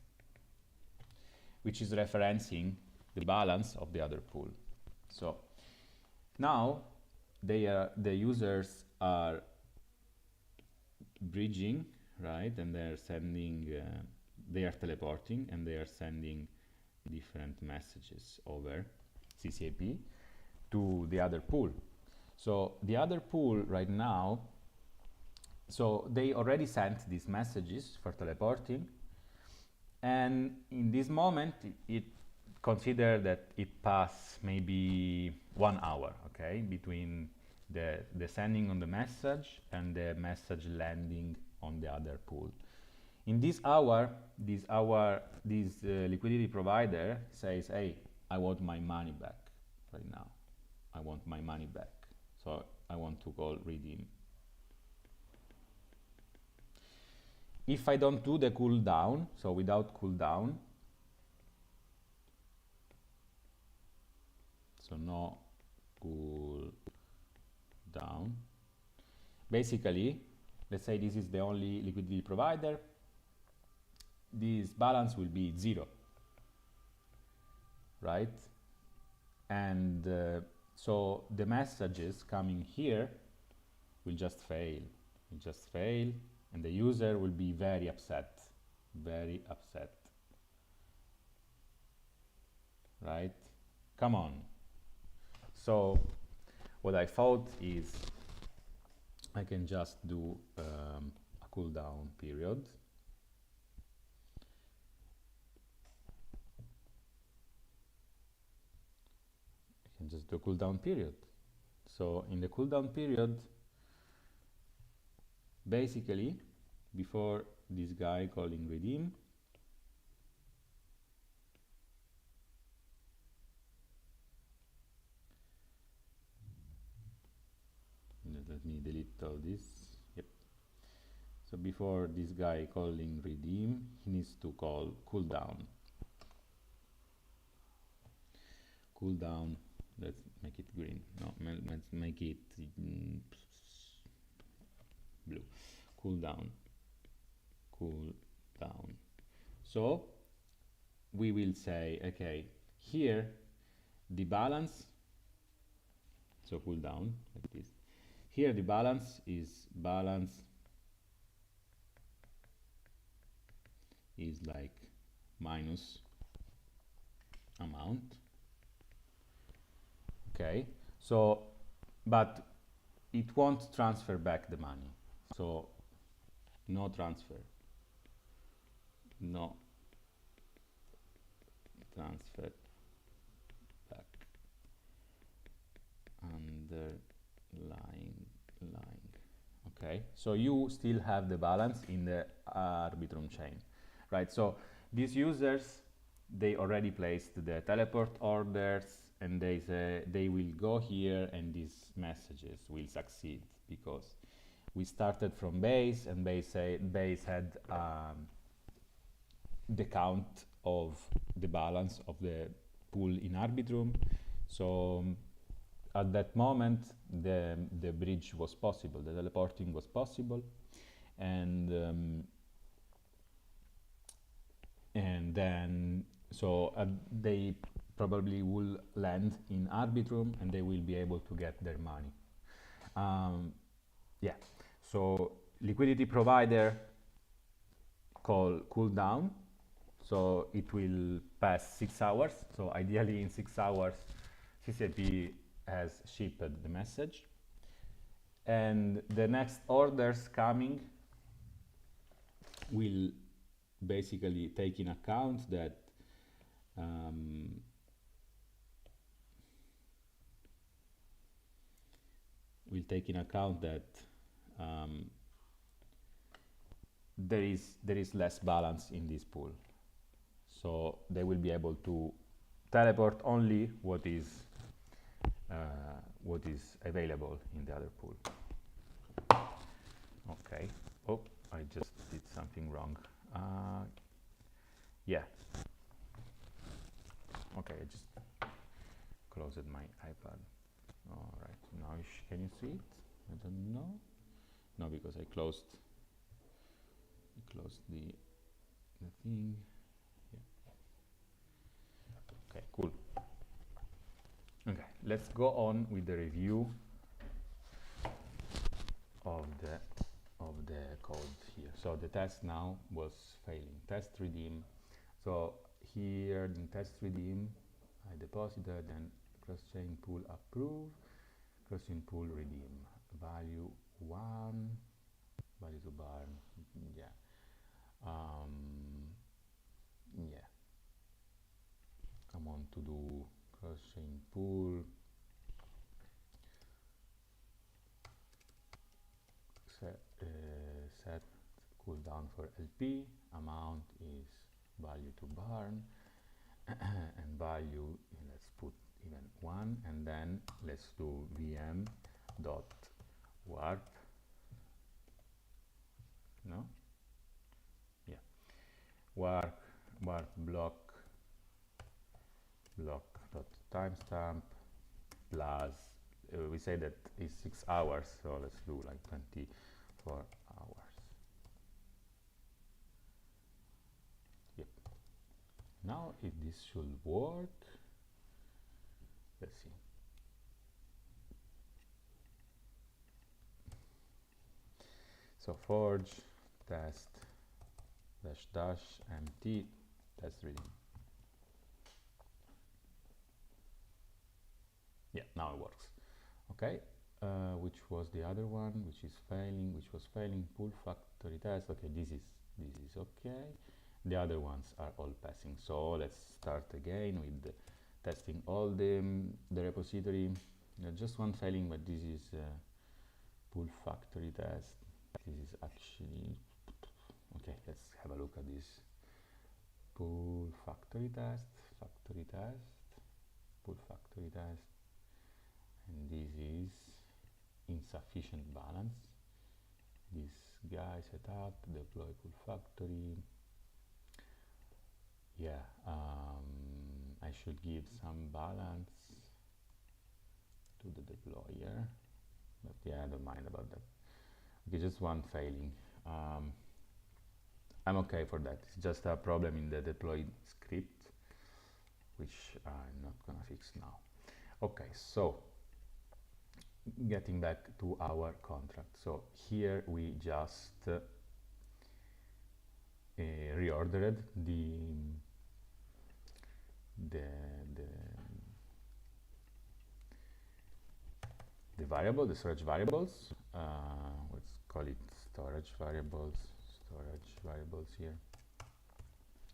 which is referencing the balance of the other pool. So now the users are bridging, right? And they're sending, they are teleporting, and they are sending different messages over CCAP to the other pool. So the other pool right now, so they already sent these messages for teleporting, and in this moment it consider that it passed maybe 1 hour, okay, between the sending on the message and the message landing on the other pool. In this hour, this liquidity provider says, hey, I want my money back right now. I want my money back. So I want to call redeem. If I don't do the cooldown, so without cooldown, so no cooldown, basically, let's say this is the only liquidity provider, this balance will be 0, right? And so the messages coming here will just fail, and the user will be very upset, right? Come on. So what I thought is I can just do a cooldown period. I can just do a cooldown period. So in the cooldown period, basically, before this guy calling redeem, delete all this. Yep. So before this guy calling redeem, he needs to call cooldown. Cooldown. Let's make it green. No, let's make it blue. Cooldown. Cooldown. So we will say, okay, here the balance. So cooldown like this. Here the balance is like minus amount. Okay, so but it won't transfer back the money, so no transfer, no transfer back, underlying line. Okay, so you still have the balance in the Arbitrum chain, right? So these users, they already placed the teleport orders, and they say they will go here and these messages will succeed because we started from base, and base had the count of the balance of the pool in Arbitrum. So at that moment the bridge was possible, the teleporting was possible, and then so they probably will land in Arbitrum and they will be able to get their money. Yeah, so liquidity provider call cooldown, so it will pass 6 hours. So ideally in 6 hours CCP has shipped the message, and the next orders coming will basically take in account that there is less balance in this pool, so they will be able to teleport only what is available in the other pool. Okay. Oh, I just did something wrong. Yeah. Okay, I just closed my iPad. All right. Now can you see it? I don't know. No, because I closed the thing. Yeah. Okay, cool. Okay, let's go on with the review of the code here. So the test now was failing. Test redeem. So here in test redeem, I deposited, then cross-chain pool approve, cross-chain pool redeem, value 1, value to bar, yeah. Yeah. Come on to do cross-chain pool. Set cooldown for LP, amount is value to barn, and value, let's put even 1, and then let's do vm dot warp, no, yeah, warp block dot timestamp plus we say that is 6 hours, so let's do like 24 hours. Yep. Now if this should work, let's see. So forge test -- mt test reading. Yeah, now it works. Okay, which was the other one which was failing? Pool factory test. Okay, this is okay. The other ones are all passing. So let's start again with testing all the repository. Just one failing, but this is pool factory test. This is actually okay. Let's have a look at this. Pool factory test, pool factory test, and this is insufficient balance. This guy setup, deploy full factory. Yeah, I should give some balance to the deployer, but yeah, I don't mind about that. Okay, just one failing. I'm okay for that. It's just a problem in the deploy script, which I'm not gonna fix now. Okay, so getting back to our contract. So here we just reordered the variable, the storage variables. Let's call it storage variables here.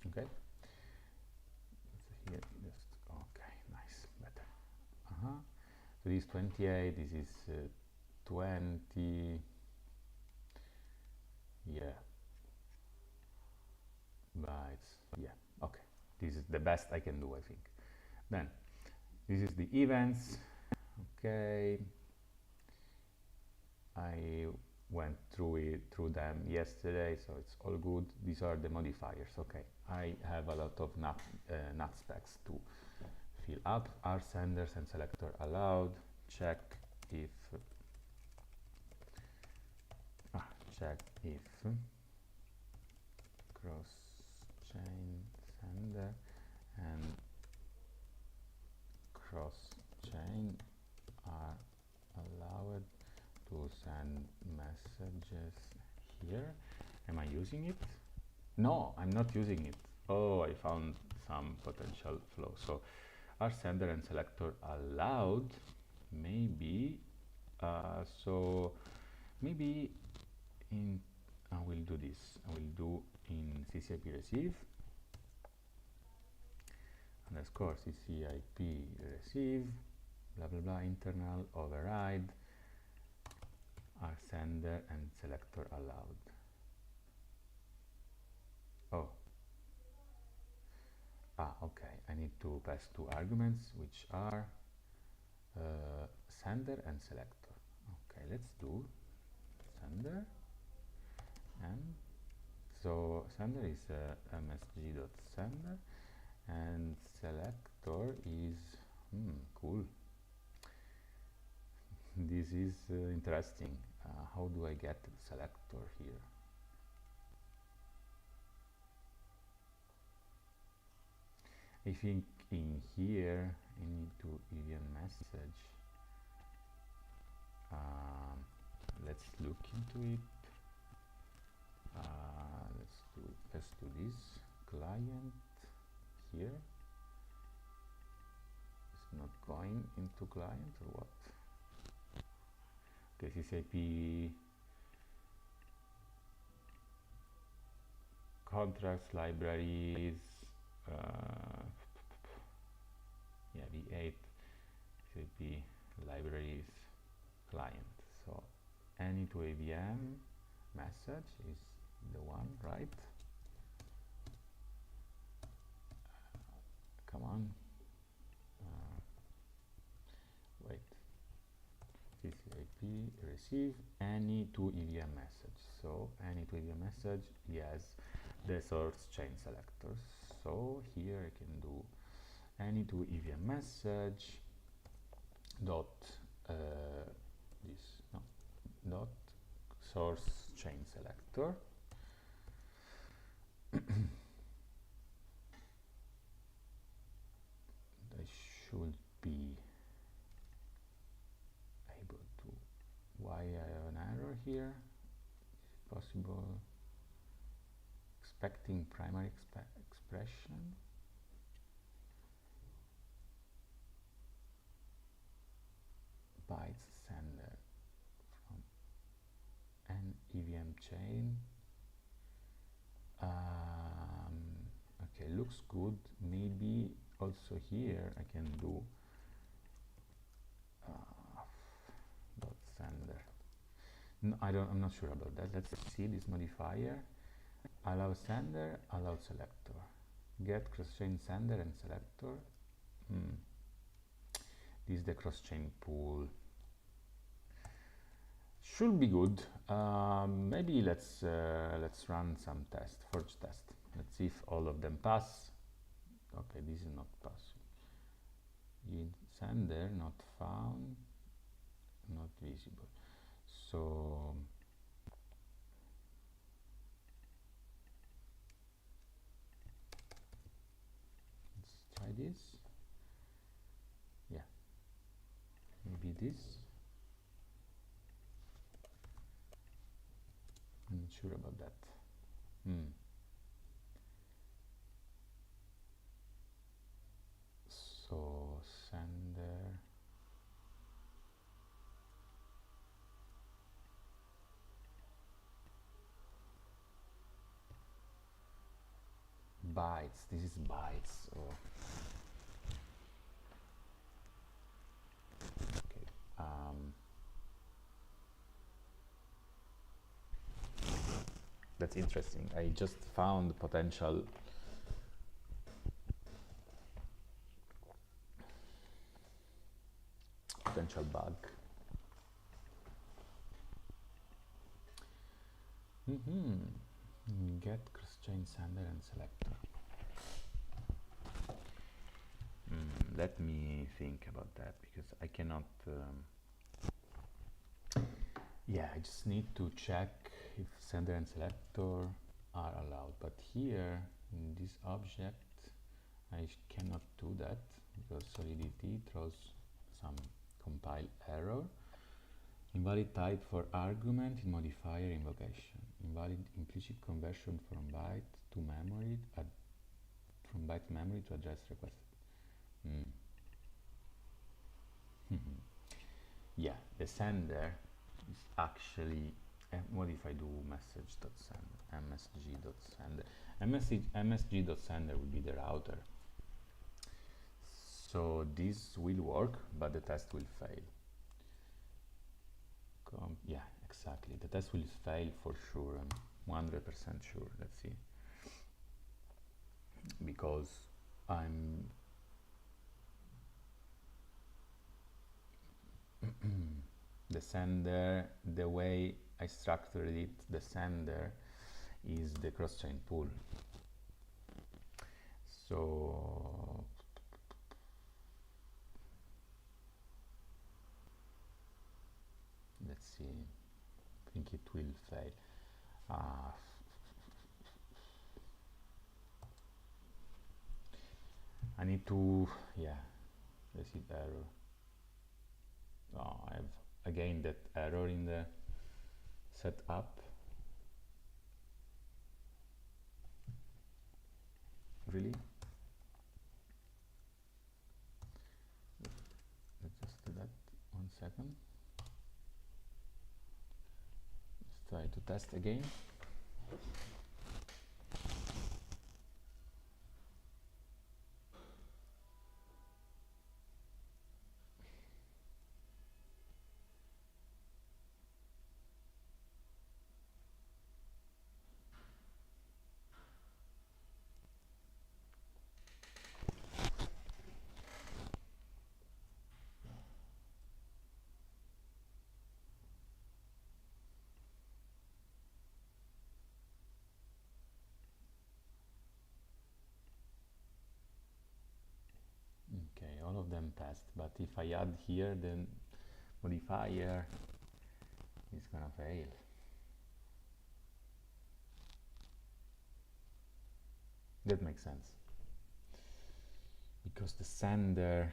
Okay. So here, just okay, nice, better. So this is 28. This is 20. Yeah. Bytes. Yeah. Okay. This is the best I can do, I think. Then this is the events. Okay. I went through them yesterday, so it's all good. These are the modifiers. Okay, I have a lot of natspecs to fill up. Are senders and selector allowed? Check if cross chain sender and cross chain are allowed to send messages here. Am I using it? No, I'm not using it. Oh, I found some potential flow. So are sender and selector allowed? Maybe. So maybe in I will do this. I will do in CCIP receive underscore CCIP receive blah blah blah internal override are sender and selector allowed. Oh. Okay. I need to pass two arguments, which are sender and selector. Okay, let's do sender, and so sender is msg.sender and selector is cool. This is interesting. How do I get the selector here? I think in here I need to event message. Let's look into it. Let's do this client here. It's not going into client or what? Okay, CCIP contracts, libraries, yeah, V8 CCIP libraries client. So any to AVM message is the one, right? Come on. Wait. CCIP receive any to EVM message. So any to EVM message, yes, the source chain selectors. So here I can do any to EVM message dot dot source chain selector. I should be able to. Why I have an error here? Is it possible? Expecting primary expression. Bytes sender from an EVM chain. Okay, looks good. Maybe also here I can do dot sender. No, I'm not sure about that. Let's see this modifier. Allow sender, allow selector. Get cross-chain sender and selector. This is the cross-chain pool. Should be good. Maybe let's run some test, forge test. Let's see if all of them pass. Okay, this is not pass. Sender not found, not visible. So let's try this. Yeah, maybe this. I'm not sure about that. So sender bytes. This is bytes. Oh. Okay. That's interesting. I just found potential bug. Get CrosschainSender and selector. Let me think about that, because I cannot. Yeah, I just need to check if sender and selector are allowed. But here in this object, I cannot do that because solidity throws some compile error. Invalid type for argument in modifier invocation. Invalid implicit conversion from byte to memory, from byte memory to address requested. Yeah, the sender is actually, what if I do message.send, msg.sender? msg.sender will be the router. So this will work, but the test will fail. Yeah, exactly. The test will fail for sure. I'm 100% sure. Let's see. Because the sender, the way I structured it, the sender is the cross-chain pool. So let's see. I think it will fail. I need to, yeah, receive error. Oh, I have again that error in the setup. Really? Let's just do that 1 second. Let's try to test again. Okay, all of them passed, but if I add here, then modifier is gonna fail. That makes sense. Because the sender,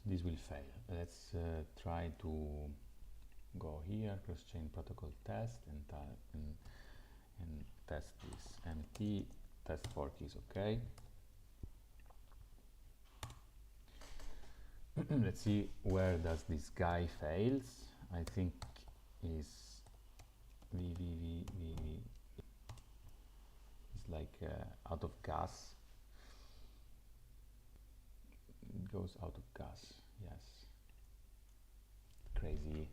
this will fail. Let's try to go here, cross-chain protocol test, and test this. MT test fork is okay. Let's see where does this guy fails. I think is VVVVV. It's like out of gas. It goes out of gas. Yes. Crazy.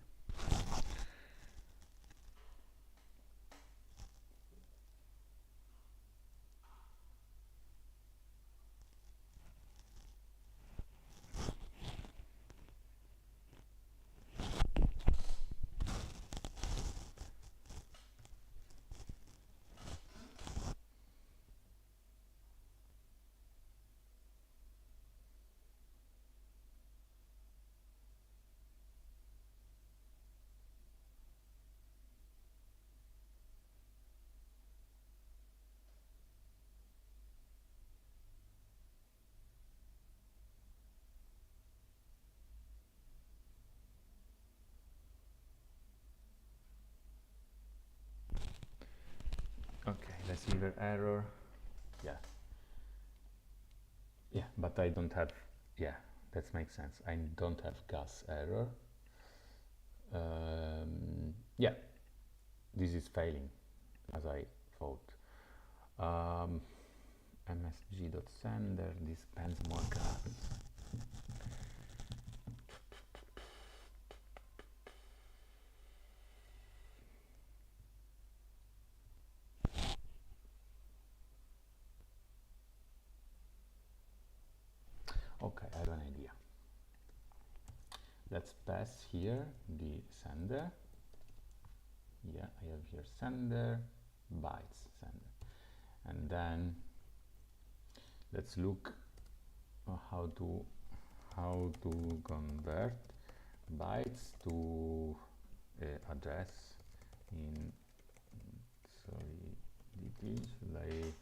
receiver error. Yeah, but I don't have, yeah, that makes sense. I don't have gas error. Yeah, this is failing as I thought. msg.sender dispense more gas. Okay, I have an idea. Let's pass here the sender. Yeah, I have here sender, bytes sender. And then let's look how to convert bytes to address in, sorry, DT, should I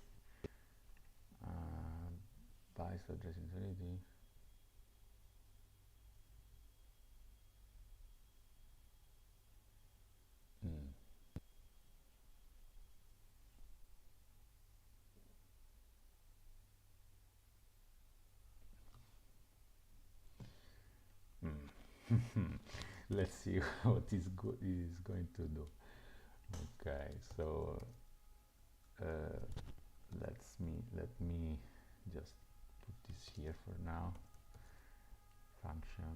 bytes to address in solidity. Let's see what is going to do. Okay, so let me just put this here for now. Function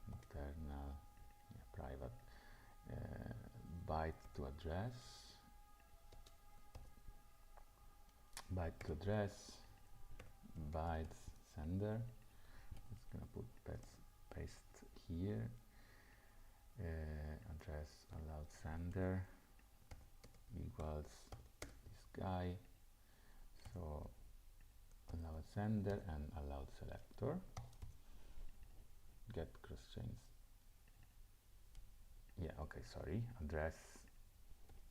internal, yeah, private, byte to address, bytes sender. It's gonna put paste here. Address allowed sender equals this guy. So allowed sender and allowed selector. Get cross chains. Yeah, okay, sorry. Address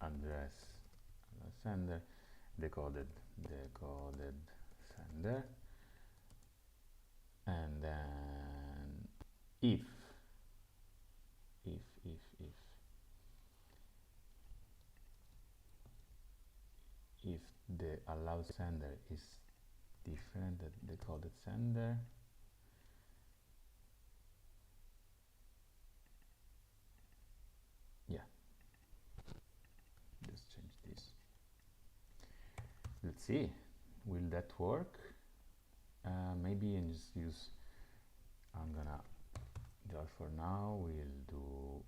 allowed sender, decoded sender, and then if the allowed sender is different than the decoded sender, yeah, just change this. Let's see, will that work? Maybe and just use, I'm gonna just for now we'll do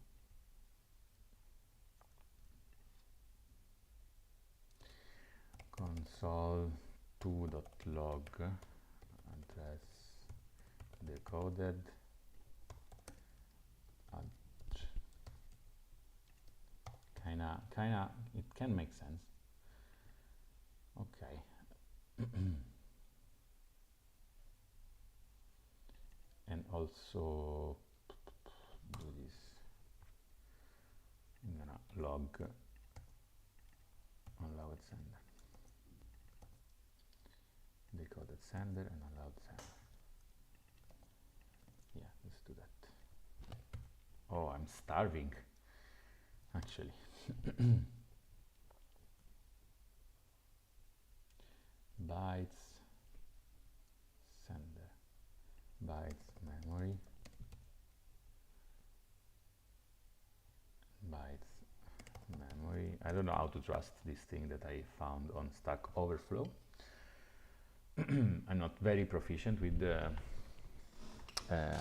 console 2.log address decoded kinda it can make sense. Okay. And also do this. I'm gonna log allowed sender, decoded sender, and allowed sender. Yeah, let's do that. Oh, I'm starving, actually. Bytes sender, bytes memory, bytes memory. I don't know how to trust this thing that I found on Stack Overflow. I'm not very proficient with the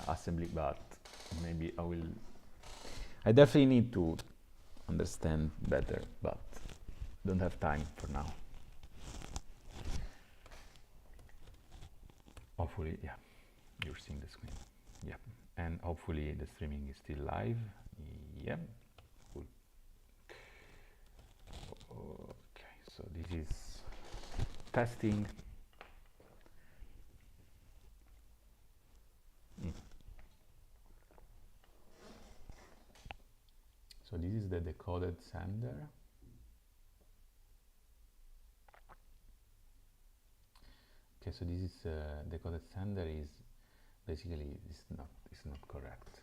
assembly, but maybe I will. I definitely need to understand better, but don't have time for now. Hopefully, yeah, you're seeing the screen. Yeah, and hopefully the streaming is still live. Yeah, cool. Okay, so this is testing. So this is the decoded sender. Okay, so this is decoded sender is basically it's not correct.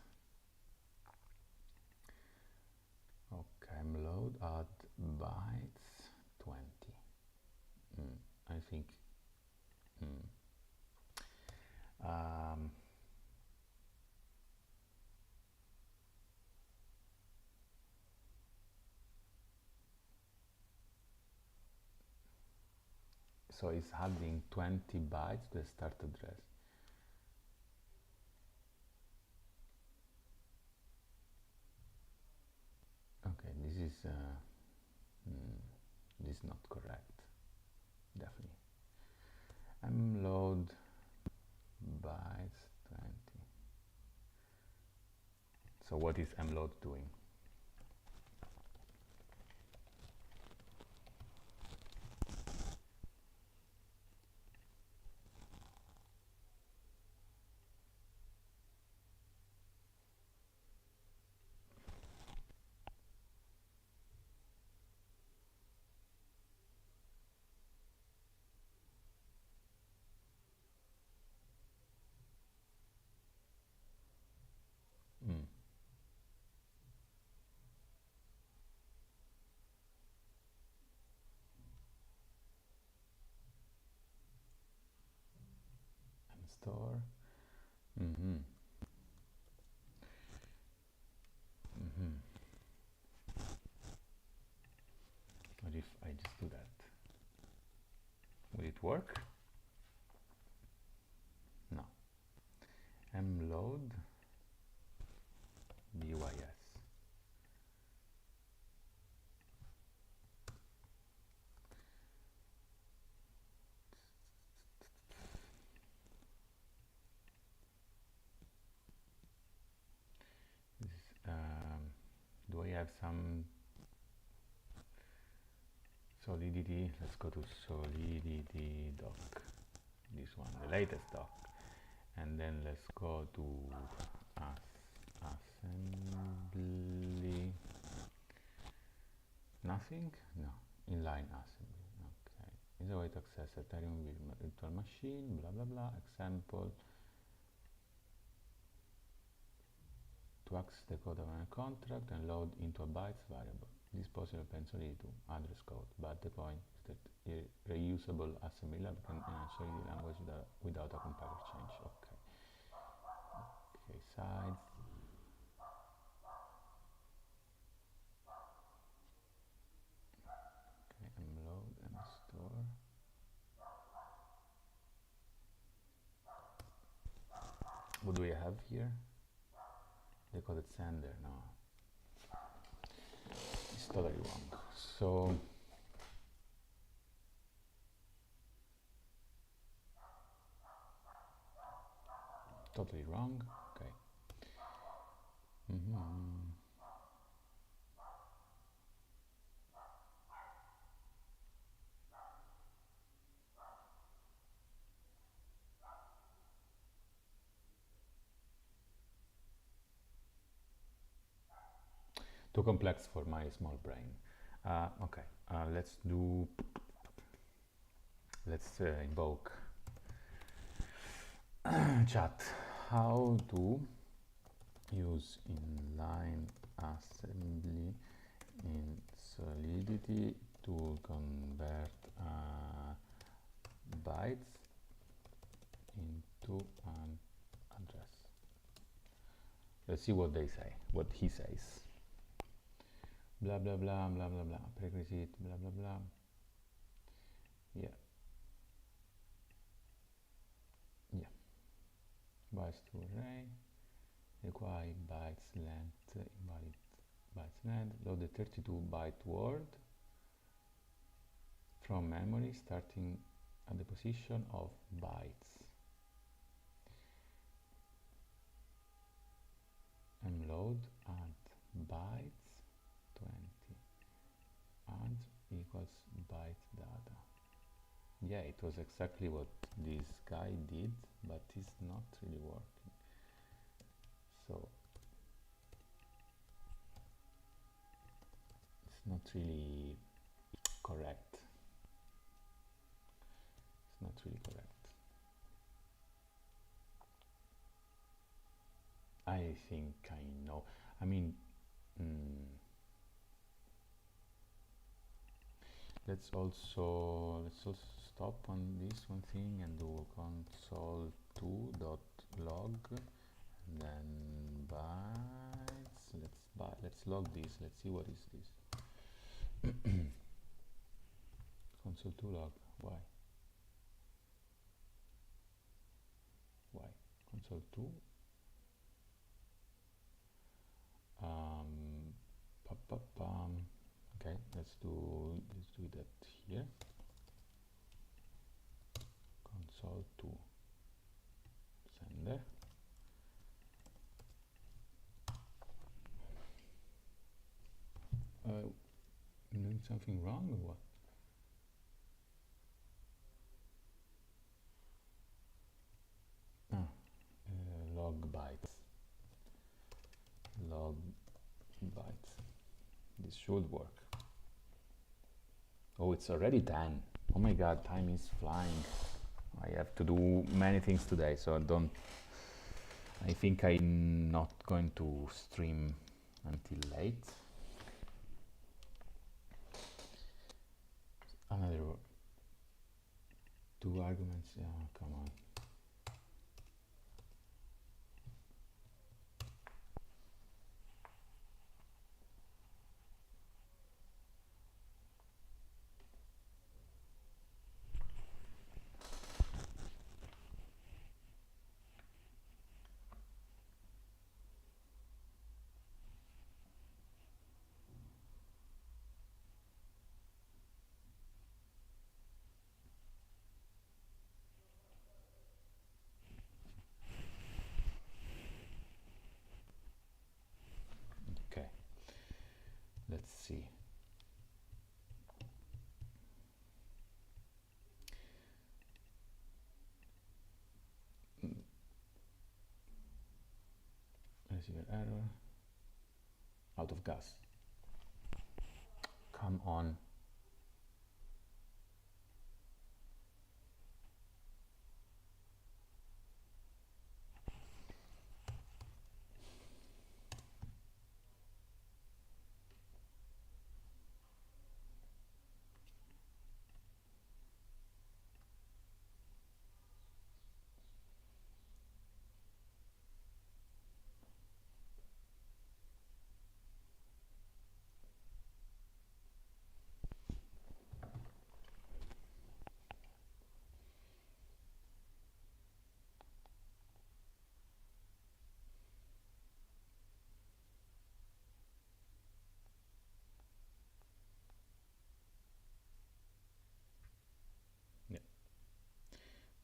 Okay, load add bytes 20. I think. Um, so it's adding 20 bytes to the start address. Okay, this is not correct, definitely. Mload bytes 20. So what is mload doing? Store. What if I just do that? Will it work? No. Mload bys. Do I have some solidity? Let's go to solidity doc, this one, the latest doc, and then let's go to assembly. Nothing? No. Inline assembly. Okay. Is a way to access Ethereum virtual machine, blah blah blah. Example. To access the code of a contract and load into a bytes variable. This possible depends only to address code, but the point is that reusable assembly can enable the language without a compiler change. Okay. Okay, size. Okay, mload, mstore. What do we have here? Decoded sender. No, it's totally wrong. So totally wrong. Okay. Too complex for my small brain. Okay, let's invoke chat. How to use inline assembly in Solidity to convert bytes into an address. Let's see what they say, what he says. Blah blah blah blah blah blah, prerequisite blah blah blah. Yeah, bytes to array, require bytes length, invalid bytes length, load the 32-byte word from memory starting at the position of bytes. Mload add bytes 20 add equals byte data. Yeah, it was exactly what this guy did, but it's not really working. So it's not really correct. It's not really correct. I think I know. I mean, let's also stop on this one thing and do console2.log and then bytes. Let's log this. Let's see what is this. Console2 log. Why console2 okay, let's do that here. Console2 sender. Doing something wrong or what? Log bytes. This should work. Oh, it's already 10. Oh my god, time is flying. I have to do many things today, so I think I'm not going to stream until late. Another 2 arguments. Yeah, come on. Okay, let's see. Receiver error. Out of gas. Come on.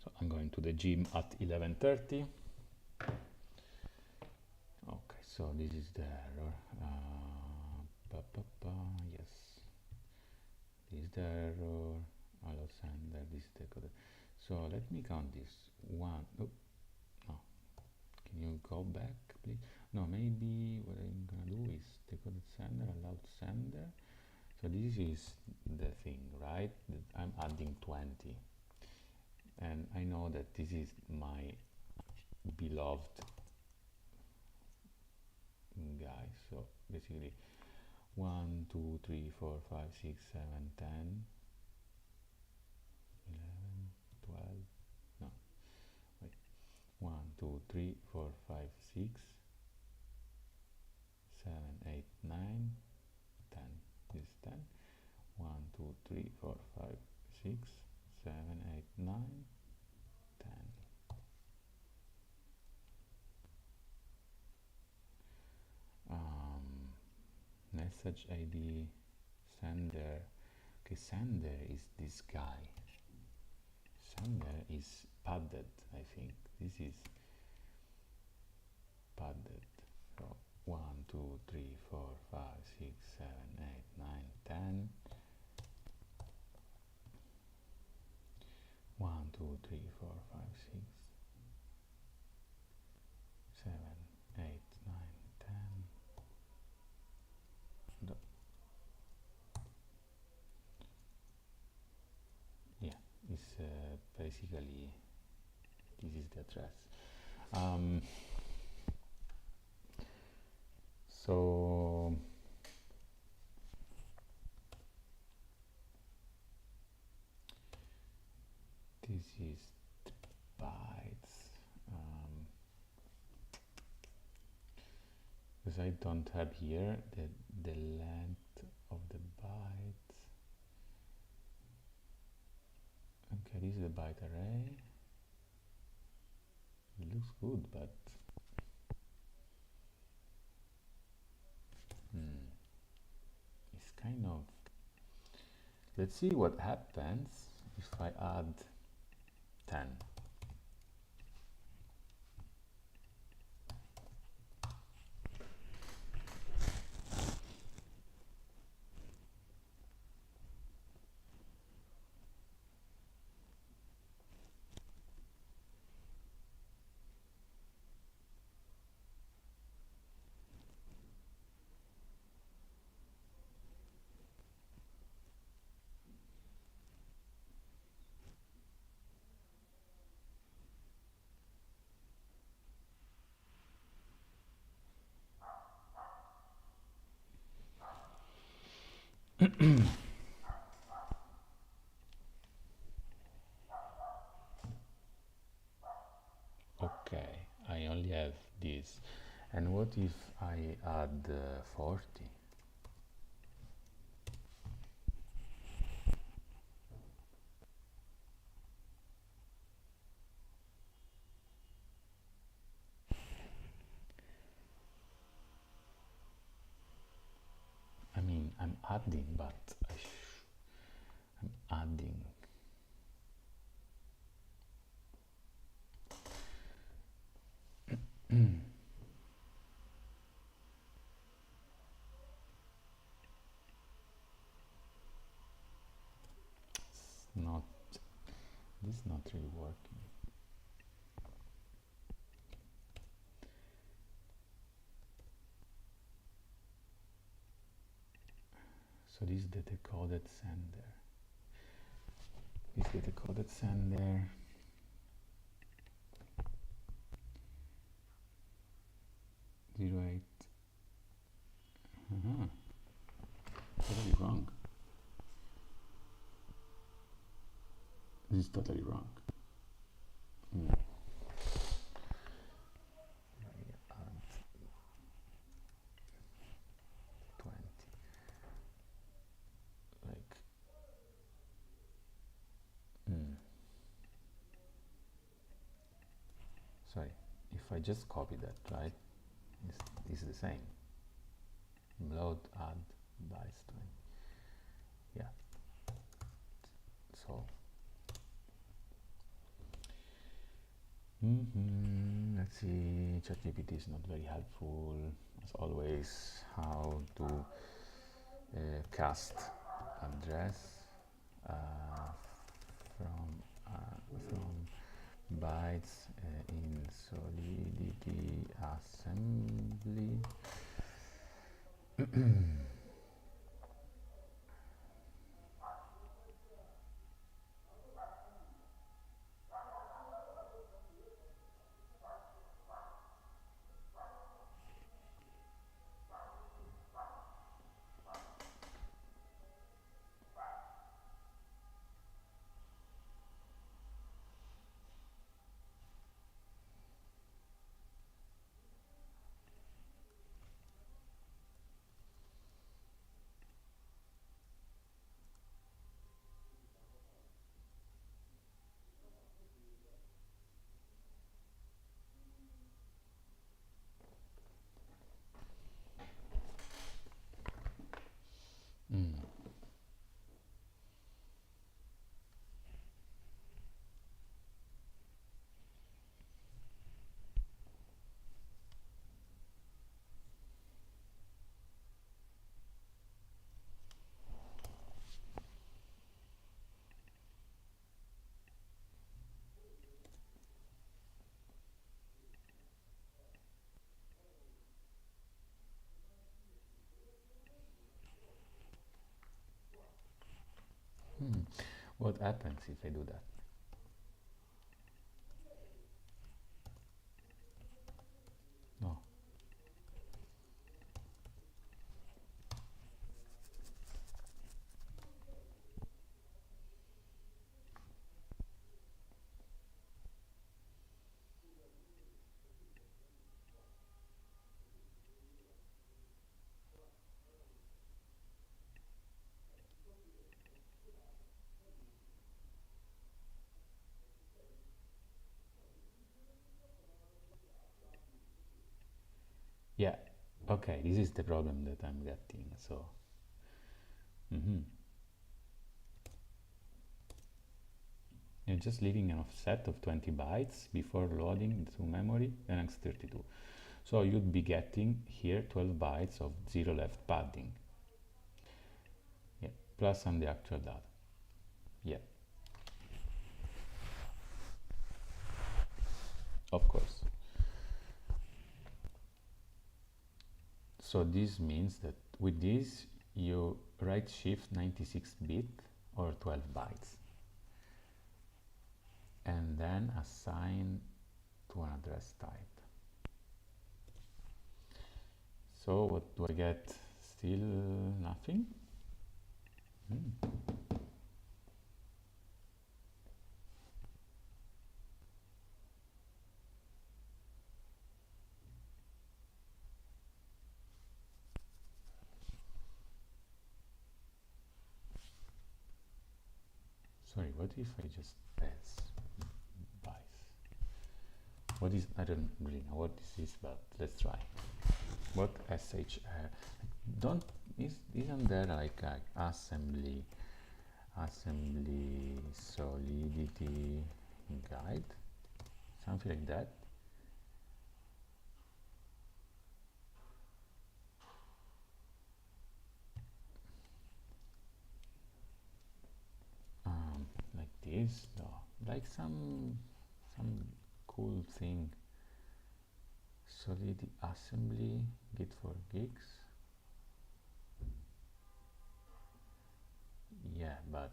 So I'm going to the gym at 11:30. Okay, so this is the error. Yes, this is the error. Hello sender, this is the code. So let me count this. One. Oh, no. Can you go back, please? No, maybe what I'm gonna do is decoded sender, allowed sender. So this is the thing, right? That I'm adding 20. And I know that this is my beloved guy. So basically 1, 2, 3, 4, 5, 6, 7, 10, 11, 12, no, wait, 1, 2, 3, 4, 5, 6, 7, 8, 9, 10, this is 10, 1, 2, 3, 4, 5, 6, 7, 8, 9, 10. Message ID sender. Okay, sender is this guy. Sender is padded, I think. This is padded. So 1, 2, 3, 4, 5, 6, 7, 8, 9, 10. 1, 2, 3, 4, 5, 6, 7, 8, 9, 10. Yeah, it's basically this is the address. So because I don't have here the length of the bytes. Okay, this is a byte array. It looks good, but it's kind of, let's see what happens if I add 10. Okay, I only have this. And what if I add 40? I mean, I'm adding, but I'm adding. Not, this is not really working. So this is the decoded sender. This is the decoded sender. Zero eight. Totally wrong. This is totally wrong. Add 20. Like. Sorry, if I just copy that, right? It's the same. Load, add, bytes 20. Yeah. So. Let's see. ChatGPT is not very helpful, as always. How to cast address from bytes in solidity assembly. What happens if I do that? No. Yeah, okay, this is the problem that I'm getting. So you're just leaving an offset of 20 bytes before loading into memory the next 32. So you'd be getting here 12 bytes of zero left padding. Yeah, plus on the actual data. Yeah, of course. So this means that with this you write shift 96 bit or 12 bytes and then assign to an address type. So what do I get? Still nothing? Sorry, what if I just pass bytes? What is, I don't really know what this is, but let's try. What sh, don't, isn't there like assembly solidity guide, something like that? Like this, no, like some cool thing. Solid assembly git for gigs. Yeah, but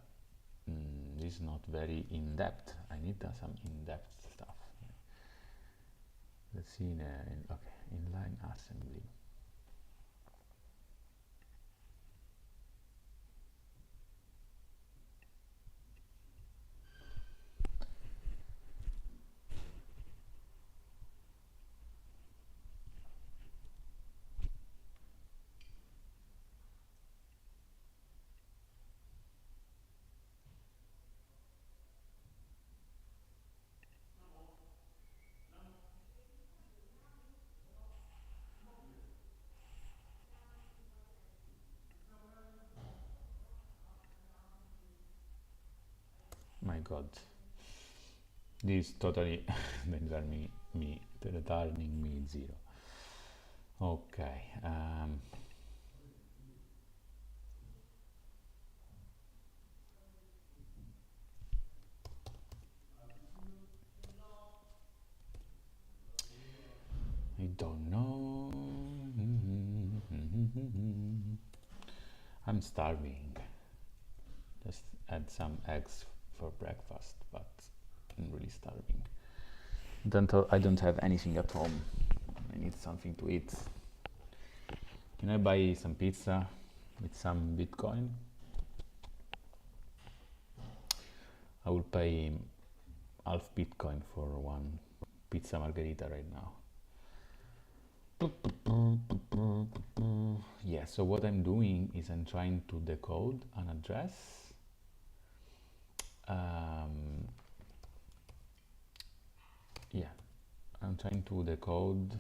this is not very in-depth. I need some in-depth stuff. Let's see okay, inline assembly. My god, this totally returning me zero. Okay, I don't know. I'm starving. Just add some eggs for breakfast, but I'm really starving. I don't have anything at home. I need something to eat. Can I buy some pizza with some Bitcoin? I will pay half Bitcoin for one pizza margherita right now. Yeah, so what I'm doing is I'm trying to decode an address. Yeah, I'm trying to decode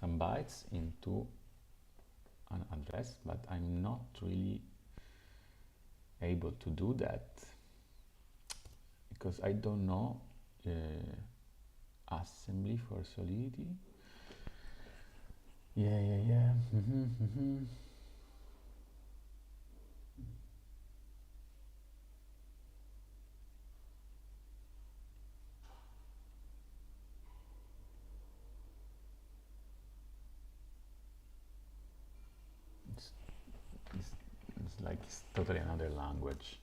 some bytes into an address, but I'm not really able to do that because I don't know assembly for solidity. Yeah. It's like it's totally another language.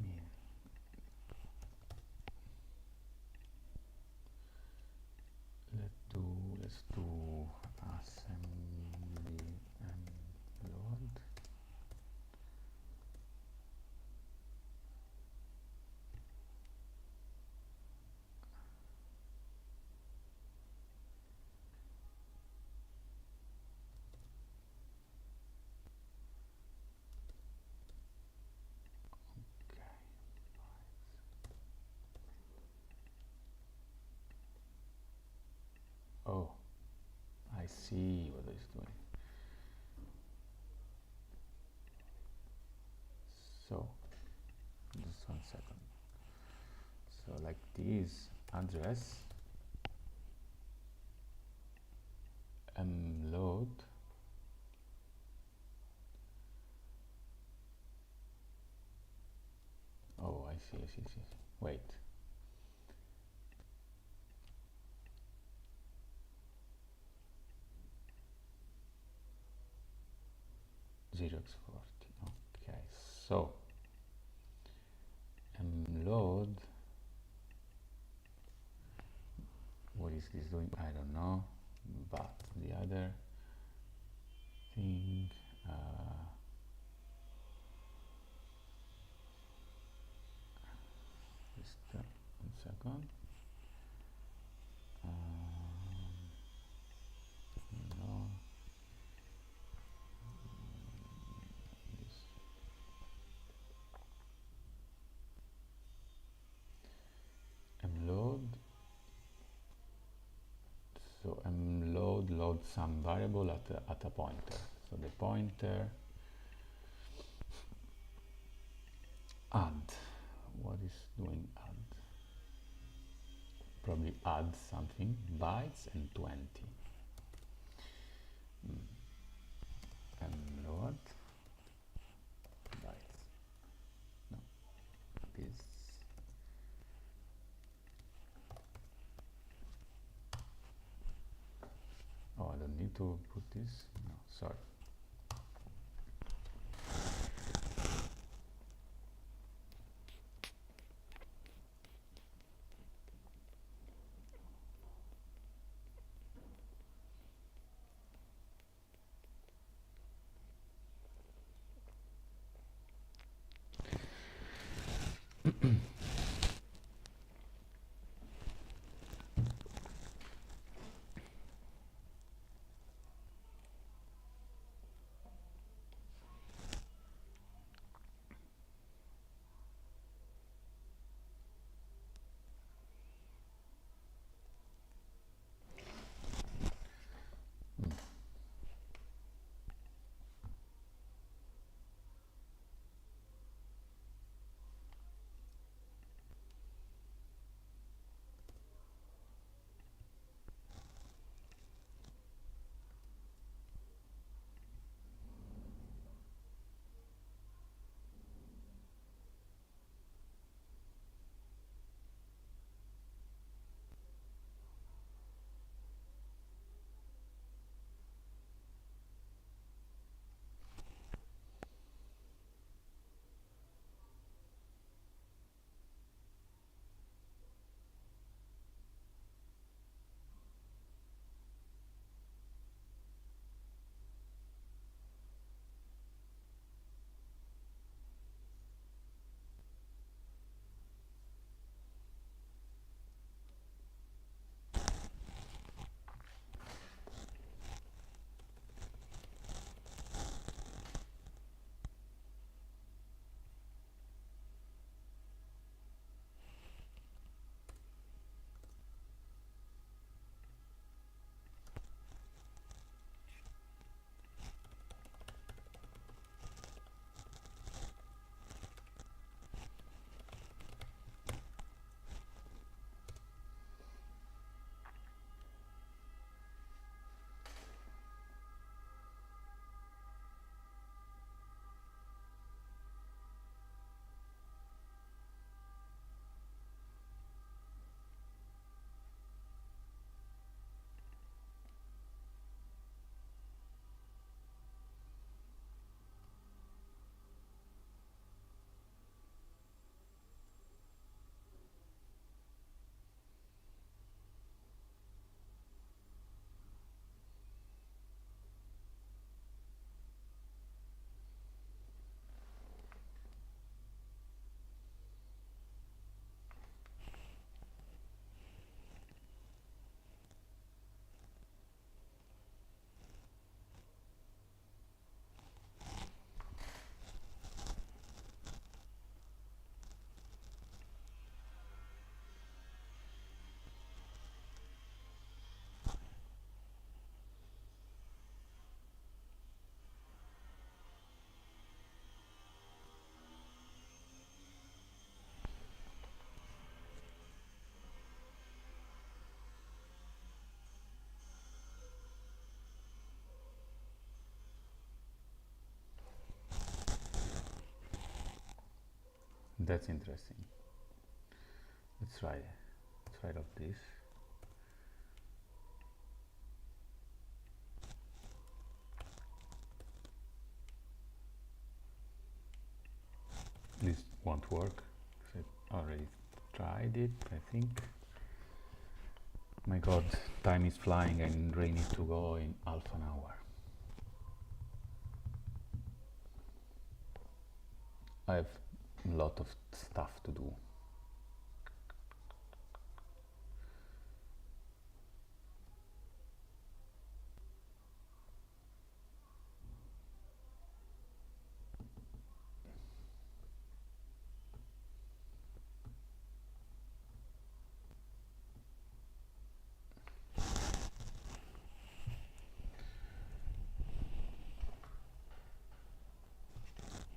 Yeah. Let's do assembly and load. see what it's doing. So just 1 second. So like this address load. Oh, I see. Wait. X40. Okay, so load. What is this doing? I don't know. But the other thing. Just 1 second. No. This. Load. So load some variable at a pointer. So the pointer add. What is doing add? Probably add something, bytes and 20. Load bytes. No, this. Oh, I don't need to put this. No, sorry. That's interesting. Let's try out this. This won't work. I already tried it, I think. My god, time is flying and Ray needs to go in half an hour. I have a lot of stuff to do.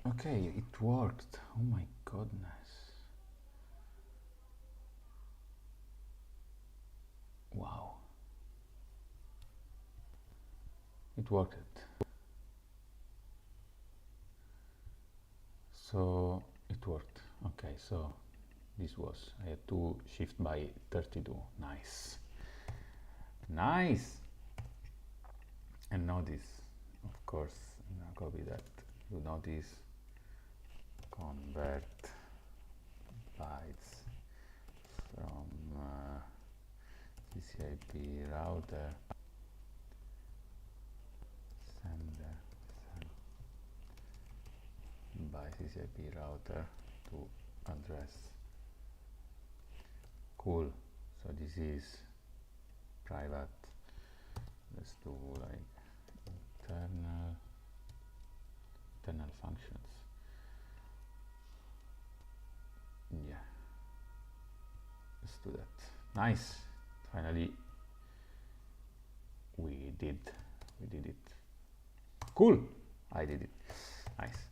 Okay, it worked. Oh my goodness. Wow. It worked. So it worked. Okay, so this was, I had to shift by 32. Nice. Nice. And now this, of course, I'm gonna copy that. You know this. Convert bytes from TCP router sender by TCP router to address. Cool. So this is private. Let's do like internal functions. Yeah, let's do that. Nice. Finally we did it. Cool. I did it. Nice.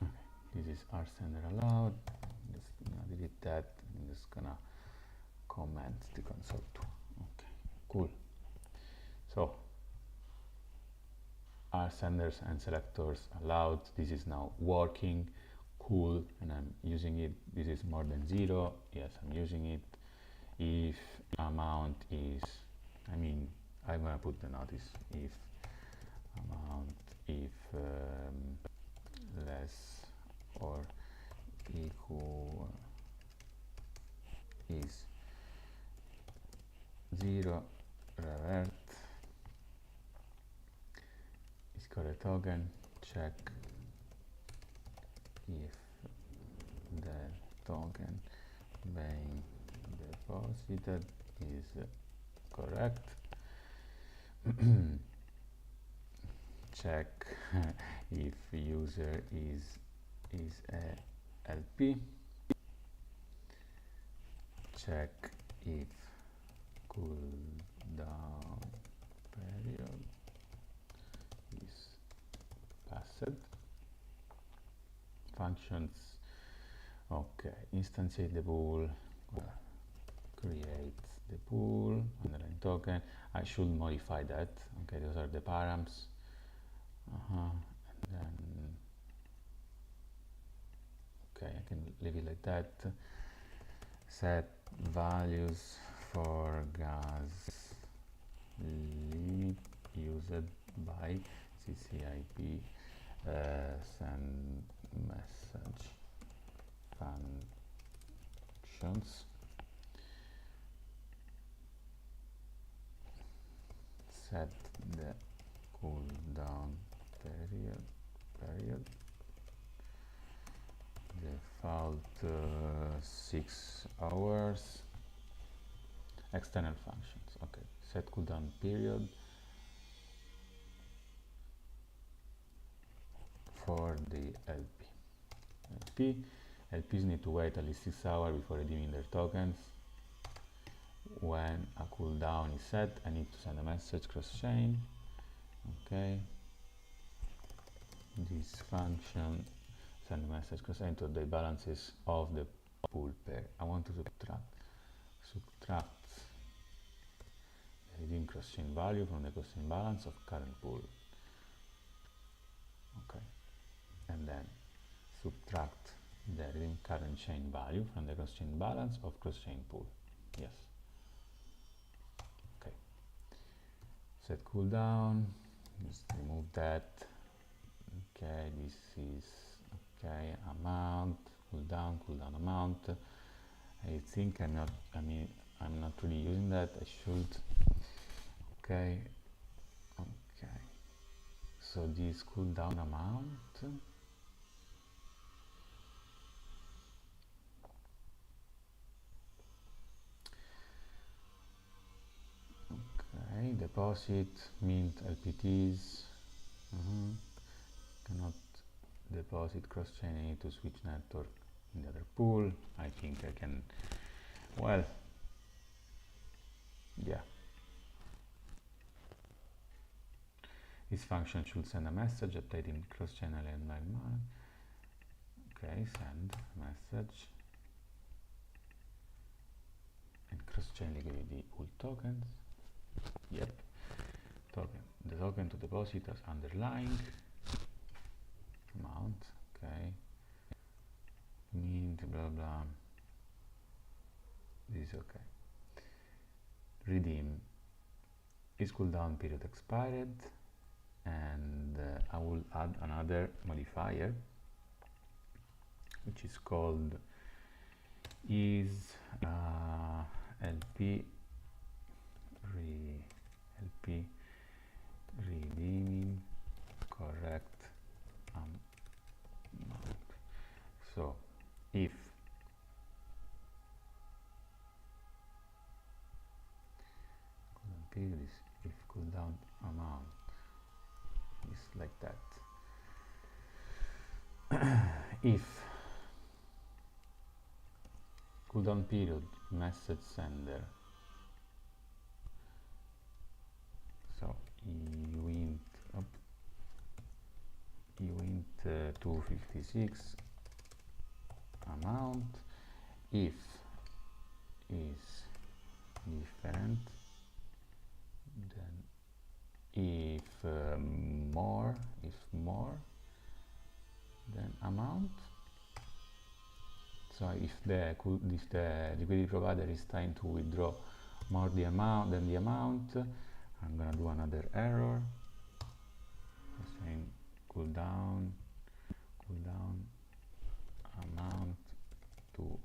Okay, this is rsender allowed. I'm just gonna delete that. I'm just gonna comment the console too. Okay, cool. So rsenders and selectors allowed. This is now working. Cool. And I'm using it. This is more than 0. Yes, I'm using it. If amount is, I mean, I'm gonna put the notice if amount if less or equal is 0, revert is correct token. Check if the token being deposited is correct. Check if user is a LP. Check if cooldown period is passed. Functions. Okay, instantiate the pool, create the pool, underline token. I should modify that. Okay, those are the params. And then, okay, I can leave it like that. Set values for gas limit used by CCIP send message functions. Set the cooldown period default 6 hours. External functions. Okay, set cooldown period for the LP. LPs need to wait at least 6 hours before redeeming their tokens. When a cooldown is set, I need to send a message cross-chain. Okay. This function send a message cross-chain to the balances of the pool pair. I want to subtract the redeem cross-chain value from the cross-chain balance of current pool. Okay. And then subtract the redeem current chain value from the cross-chain balance of cross-chain pool. Yes. Okay. Set cooldown. Just remove that. Okay, this is okay. Amount, cooldown amount. I think I'm not really using that. I should. Okay. Okay. So this cooldown amount. Okay, deposit, mint, LPTs. Cannot deposit cross-chain. I need to switch network in the other pool. I think I can. Well, yeah. This function should send a message updating cross-channel and inline. Okay, send message. And cross-chain liquidity pool tokens. Yep. Token. The token to deposit as underlying amount. Okay. Mint, blah blah. This is okay. Redeem. Is cooldown period expired? And I will add another modifier, which is called is LP redeeming correct amount. So if cooldown period is if cooldown amount is like that, if cooldown period message sender, so you int 256 amount, if is different, then if more than amount. So if the liquidity provider is trying to withdraw more than the amount, I'm gonna do another error saying cooldown amount too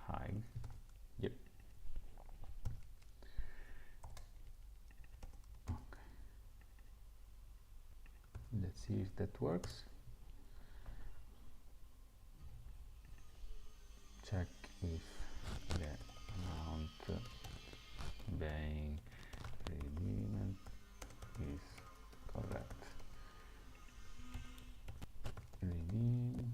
high. Yep. Okay. Let's see if that works. Check if the amount being redeemed is correct. Redeem.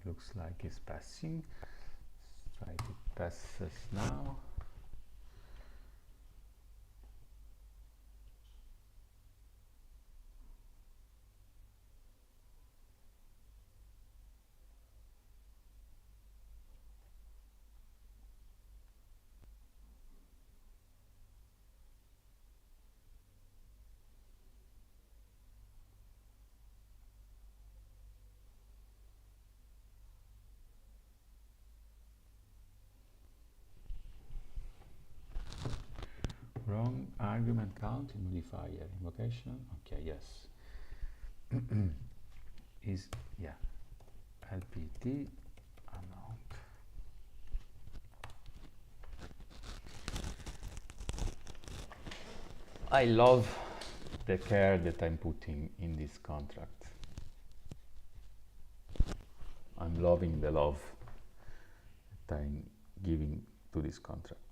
Looks like it's passing. Let's try to pass this now. Wrong argument count in modifier invocation. Okay, yes. Is yeah. LPT amount. I love the care that I'm putting in this contract. I'm loving the love that I'm giving to this contract.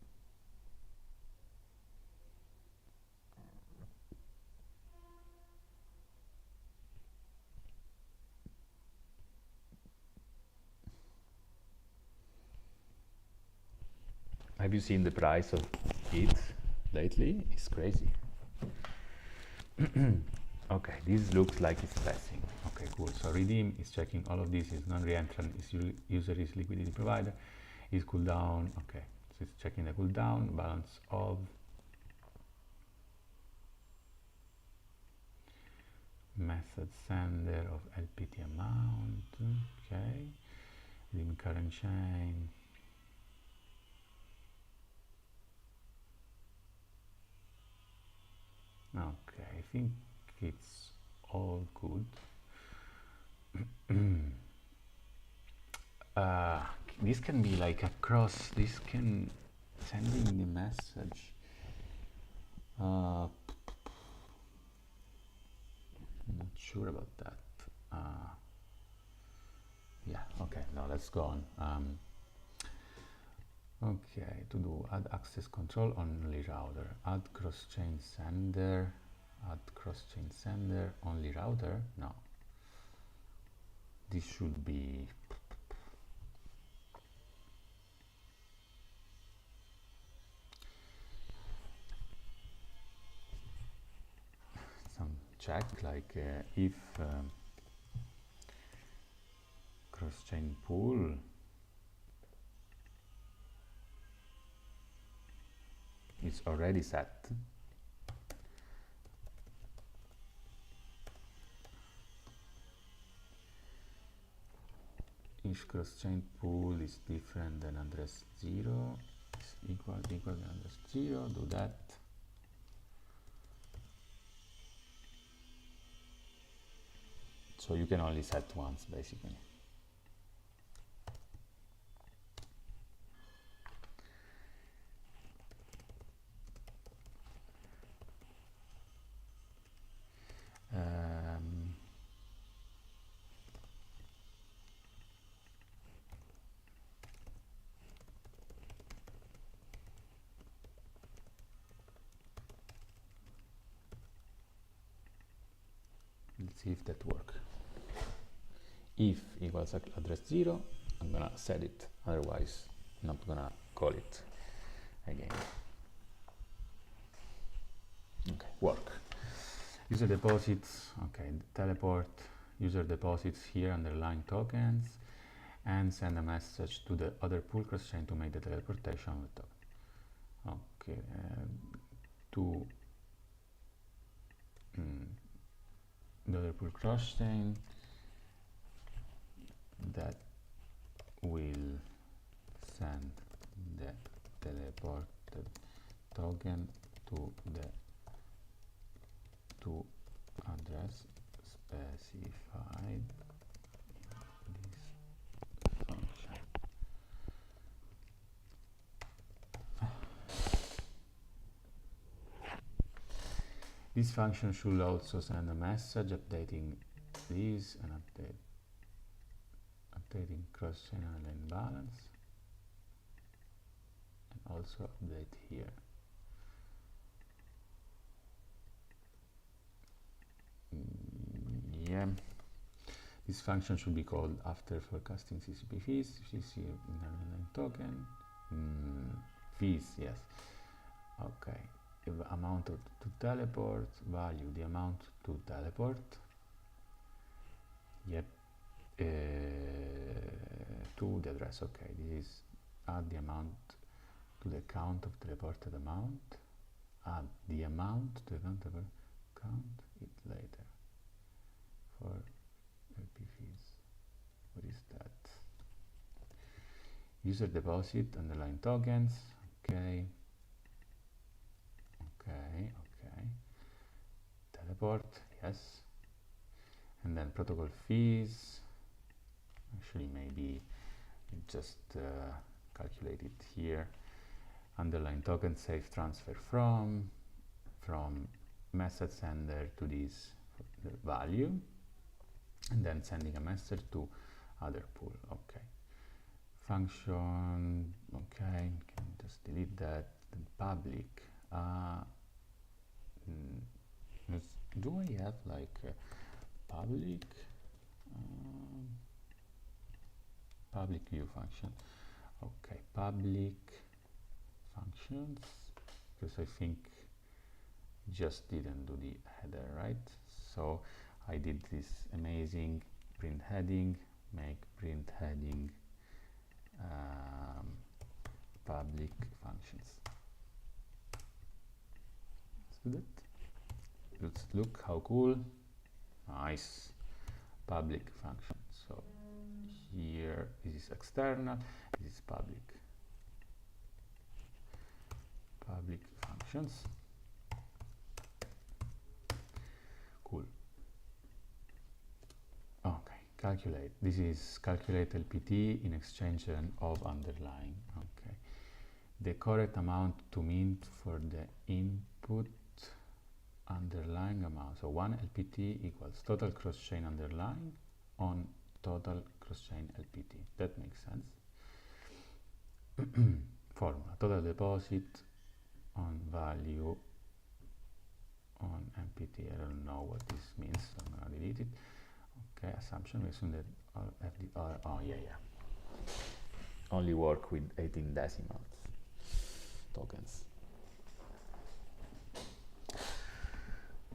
Have you seen the price of it lately? It's crazy. Okay, this looks like it's passing. Okay, cool. So redeem is checking all of this, is non-reentrant, is user is liquidity provider, is cooldown. Okay, so it's checking the cooldown, balance of method sender of LPT amount. Okay, redeem current chain. Okay, I think it's all good. This can be like across, this can sending the message. I'm not sure about that. Yeah, okay, now let's go on. Okay, to do add access control only router, add cross chain sender, only router. No, this should be some check, like if cross chain pool is already set, if cross chain pool is different than address 0, is equal than address 0, do that. So you can only set once, basically. Let's see if that works. If equals address 0, I'm gonna set it, otherwise I'm not gonna call it again. Okay, work. User deposits, okay, teleport user deposits here underline tokens and send a message to the other pool cross chain to make the teleportation of the token. Okay, to the other pool cross chain that will send the teleported token to the address specified in this function. This function should also send a message updating this and updating cross-chain line balance, and also update here. Yeah, this function should be called after forecasting CCP fees, CC line token, fees, yes. Okay, the amount to teleport, value the amount to teleport. Yep. To the address. Okay, this is add the amount to the count of teleported amount, add the amount to the count it later for LP fees. What is that? User deposit underline tokens. Okay, teleport, yes, and then protocol fees. Actually, maybe just calculate it here. Underline token safe transfer from message sender to this value, and then sending a message to other pool. Okay, function. Okay, can just delete that. Then public. Do I have like public? Public view function. Okay, public functions, because I think just didn't do the header, right? So I did this amazing print heading, make print heading public functions. Let's do that. Let's look how cool. Nice. Public function. So here this is external, this is public. Public functions. Cool. Okay, calculate. This is calculate LPT in exchange of underlying. Okay. The correct amount to mint for the input underlying amount. So 1 LPT equals total cross-chain underlying on total cross-chain LPT. That makes sense. Formula. Total deposit on value on MPT. I don't know what this means, so I'm gonna delete it. Okay, assumption, we assume that all FDR, oh yeah, only work with 18 decimals tokens.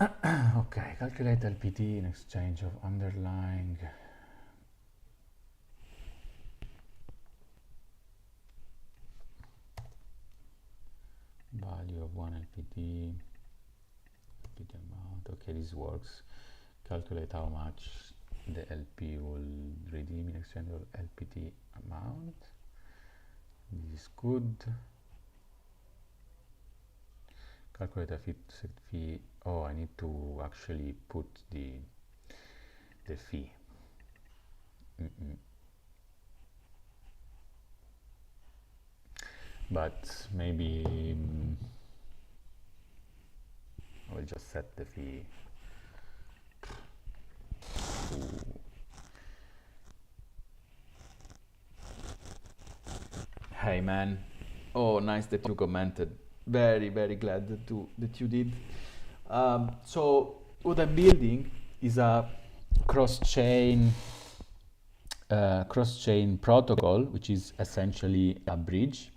Okay, calculate LPT in exchange of underlying. Value of 1 LPT amount. Okay, this works. Calculate how much the LP will redeem in exchange of LPT amount. This is good. Calculate a fixed fee. Oh, I need to actually put the fee. But maybe I will just set the fee. Hey man, oh nice that you commented. Very glad that you did. So what I'm building is a cross-chain protocol, which is essentially a bridge,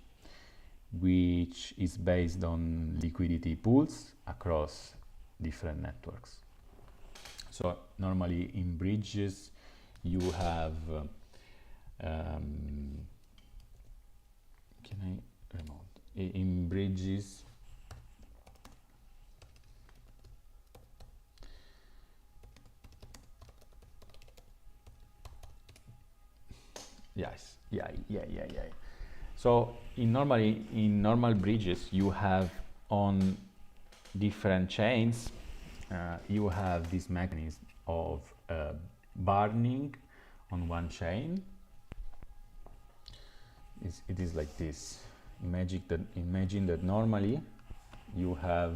which is based on liquidity pools across different networks. So normally in bridges you have can I remote? In bridges yes, yeah. So in normal bridges you have on different chains you have this mechanism of burning on one chain. It is like this. Imagine that normally you have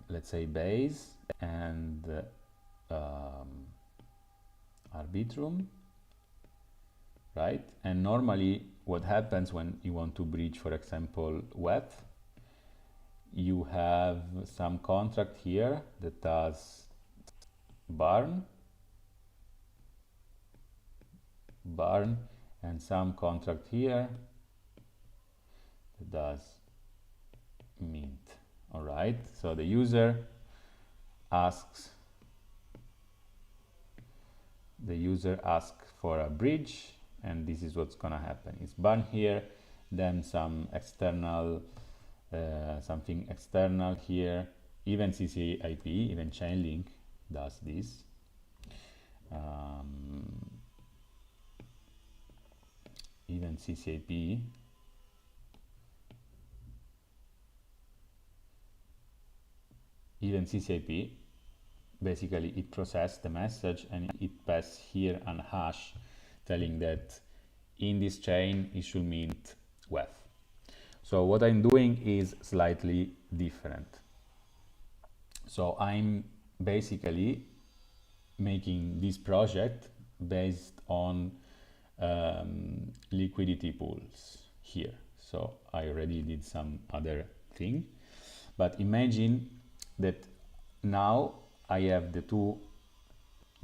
let's say base and arbitrum, right? And normally what happens when you want to bridge, for example, wet, you have some contract here that does burn, and some contract here that does mint. All right, so the user asks for a bridge, and this is what's gonna happen. It's burn here, then some external something external here. Even CCIP, even Chainlink does this. Even CCIP basically it processes the message and it passes here an hash telling that in this chain it should mint WETH. So what I'm doing is slightly different. So I'm basically making this project based on liquidity pools here. So I already did some other thing, but imagine that now I have the two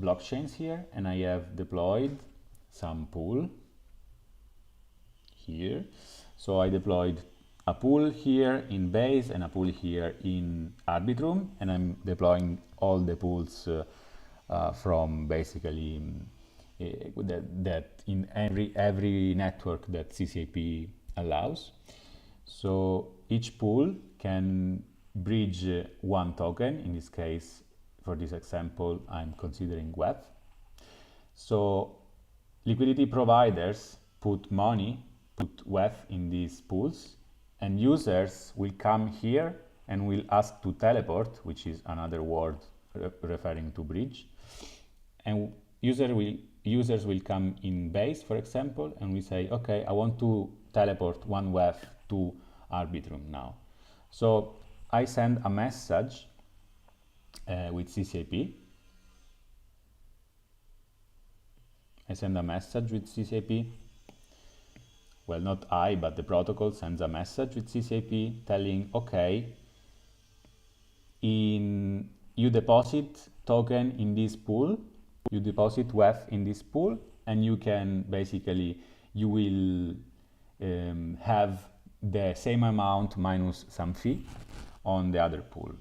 blockchains here and I have deployed some pool here. So I deployed a pool here in base and a pool here in Arbitrum, and I'm deploying all the pools from basically that in every network that CCIP allows. So each pool can bridge one token. In this case, for this example, I'm considering WEF. So liquidity providers put money, put WEF in these pools, and users will come here and will ask to teleport, which is another word referring to bridge. And users will come in base, for example, and we say, okay, I want to teleport one WEF to Arbitrum now. So I send a message with CCIP. I send a message with CCIP. Well, not I, but the protocol sends a message with CCIP telling, okay, you deposit token in this pool, you deposit WEF in this pool, and you can basically, you will have the same amount minus some fee on the other pool.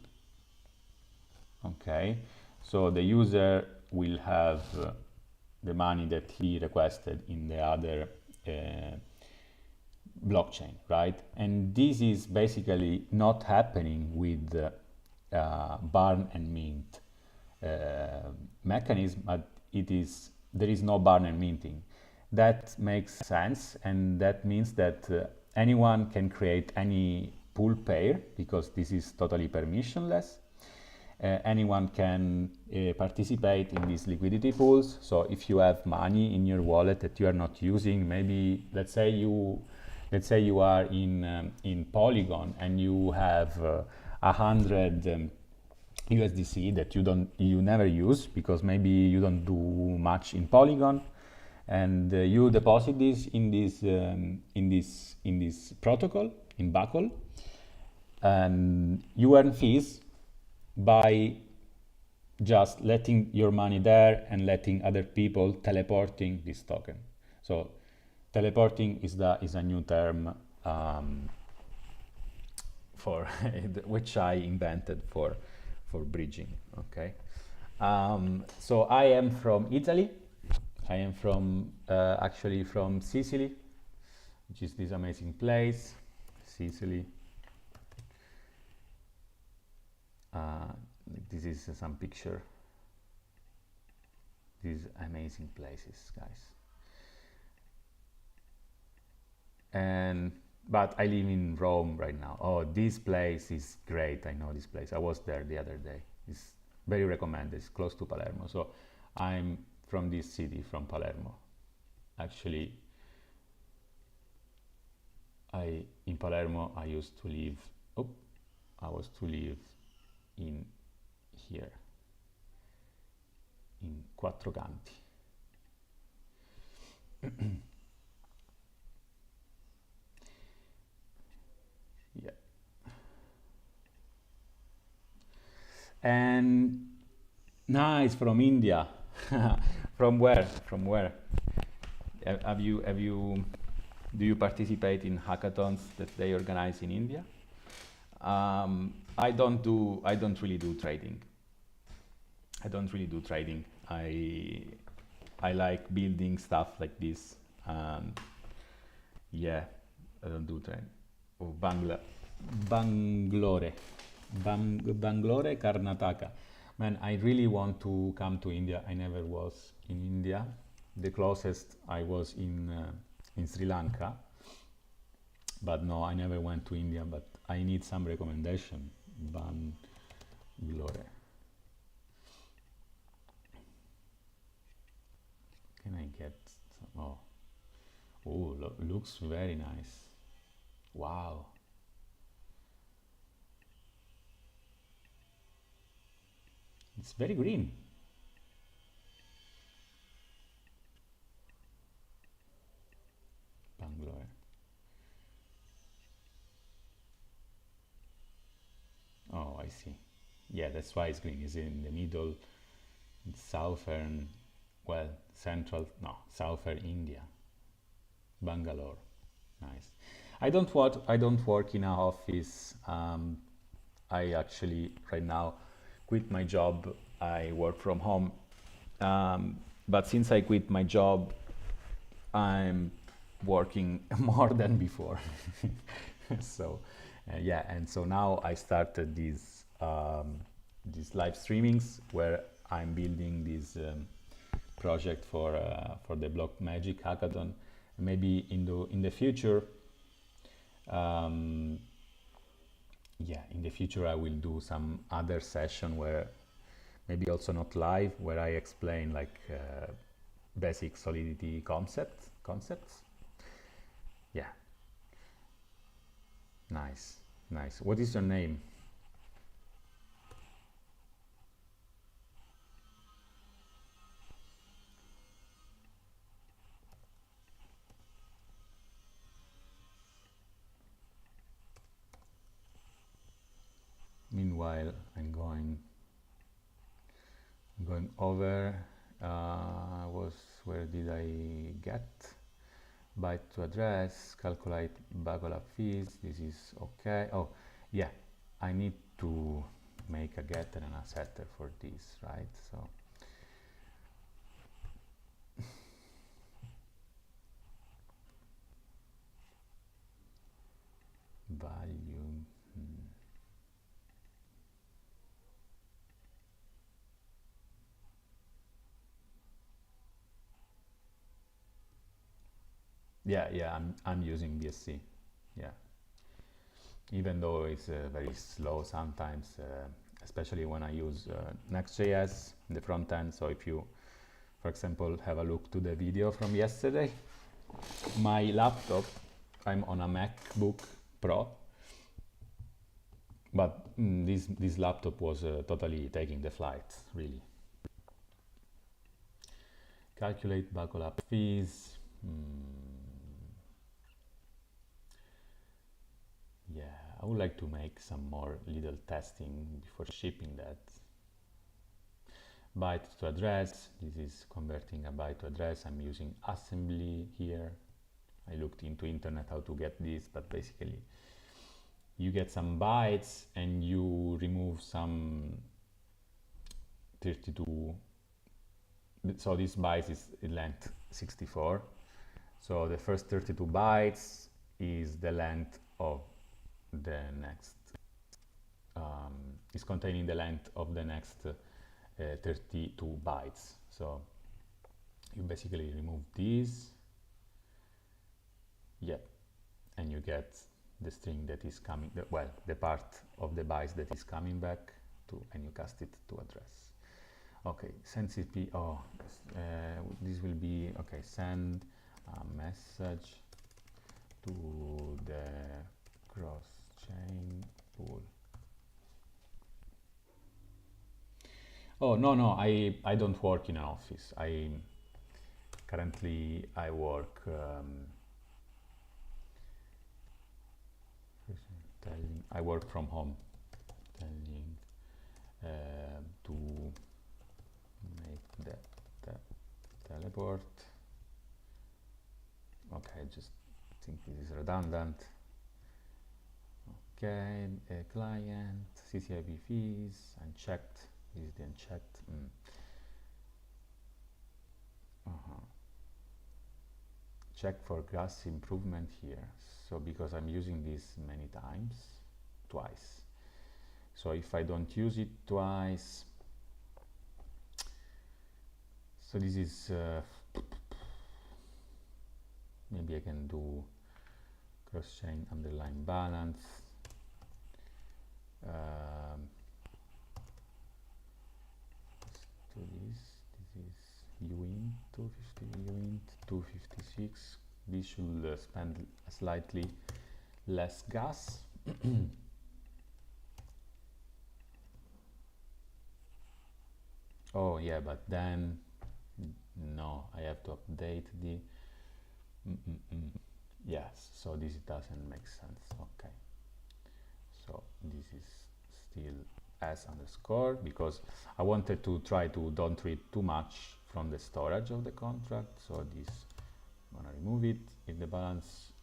Okay, so the user will have the money that he requested in the other blockchain, right? And this is basically not happening with burn and mint mechanism, but there is no burn and minting. That makes sense, and that means that anyone can create any pool pair, because this is totally permissionless. Anyone can participate in these liquidity pools. So if you have money in your wallet that you are not using, maybe let's say you are in Polygon and you have 100 USDC that you never use because maybe you don't do much in Polygon, and you deposit this in this protocol in Buckle, and you earn fees by just letting your money there and letting other people teleporting this token. So teleporting is a new term for which I invented for bridging. Okay, so I am from Italy. I am from actually from Sicily, which is this amazing place, Sicily. This is some picture. These amazing places, guys. But I live in Rome right now. Oh, this place is great. I know this place. I was there the other day. It's very recommended. It's close to Palermo. So I'm from this city, from Palermo. Actually, in Palermo I used to live. I was to live in here in Quattro Canti. Yeah. And nice, from India. From where? Do you participate in hackathons that they organize in India? I don't really do trading. I like building stuff like this. Yeah, I don't do trading. Oh, Bangalore, Karnataka. Man, I really want to come to India. I never was in India. The closest I was in Sri Lanka, but no, I never went to India. But I need some recommendation. Bangalore. Can I get some? Looks very nice. Wow. It's very green. Bangalore. Oh, I see. Yeah, that's why it's green. It's in the middle, southern, southern India. Bangalore. Nice. I don't work in an office. I actually right now quit my job. I work from home. But since I quit my job, I'm working more than before. So yeah, and so now I started these live streamings where I'm building this project for the Block Magic Hackathon. Maybe in the future, um, yeah, in the future I will do some other session where maybe also not live, where I explain like basic Solidity concepts. Yeah, nice, nice. What is your name? Meanwhile, I'm going over. Was where did I get? Byte to address, calculate backup fees. This is okay. Oh, yeah, I need to make a getter and a setter for this, right? So value. Yeah, I'm using BSC. Yeah, even though it's very slow sometimes, especially when I use Next.js in the front end. So if you, for example, have a look to the video from yesterday, my laptop, I'm on a MacBook Pro, but this laptop was totally taking the flight, really. Calculate backup fees. Yeah, I would like to make some more little testing before shipping that. Byte to address, this is converting a byte to address. I'm using assembly here. I looked into internet how to get this, but basically you get some bytes and you remove some 32. So this byte is in length 64. So the first 32 bytes is the length of the next, is containing the length of the next 32 bytes. So you basically remove these, yep, and you get the string that is coming, the part of the bytes that is coming back to, and you cast it to address. Okay, send CP. Oh, this will be okay. Send a message to the cross-chain pool. Oh no, I don't work in an office. Currently I work I work from home. Telling to make the teleport. Okay, I just think this is redundant. Okay, client, CCIP fees, unchecked. This is the unchecked. Check for gas improvement here. So because I'm using this many times, twice. So if I don't use it twice, so this is maybe I can do cross-chain underline balance. Let's do this is uint 250, uint 256. This should spend slightly less gas. Oh yeah, but then no, I have to update the yes, so this doesn't make sense. Okay, so this is still s underscore because I wanted to try to don't read too much from the storage of the contract. So this I'm gonna remove it. If the balance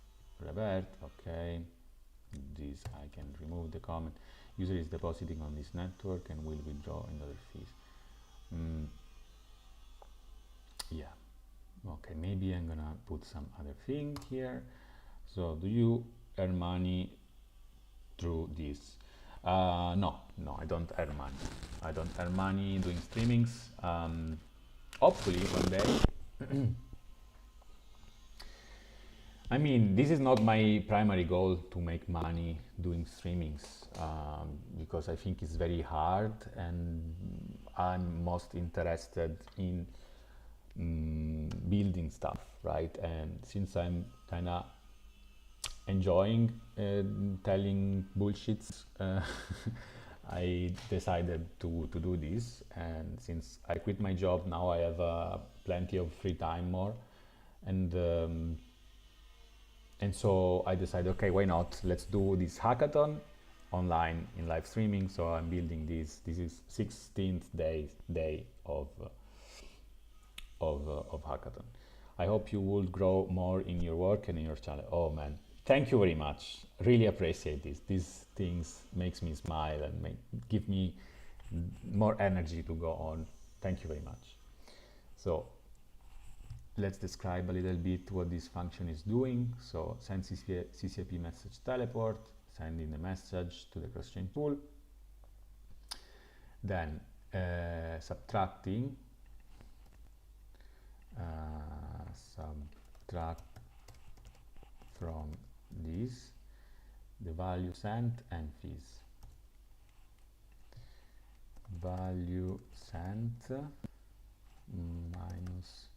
revert. Okay, this I can remove the comment. User is depositing on this network and will withdraw another fees. Yeah, okay, maybe I'm gonna put some other thing here. So do you earn money through this? No, I don't earn money. I don't earn money doing streamings. Hopefully one day. I mean, this is not my primary goal to make money doing streamings, because I think it's very hard, and I'm most interested in building stuff, right? And since I'm kind of enjoying telling bullshits, I decided to do this. And since I quit my job, now I have plenty of free time more, and so I decided, okay, why not? Let's do this hackathon online in live streaming. So I'm building this. This is 16th day of hackathon. I hope you will grow more in your work and in your channel. Oh man, thank you very much. Really appreciate this. These things makes me smile and give me more energy to go on. Thank you very much. So let's describe a little bit what this function is doing. So send CCIP message teleport, sending the message to the cross-chain pool, then subtract from this the value sent and fees. Value sent minus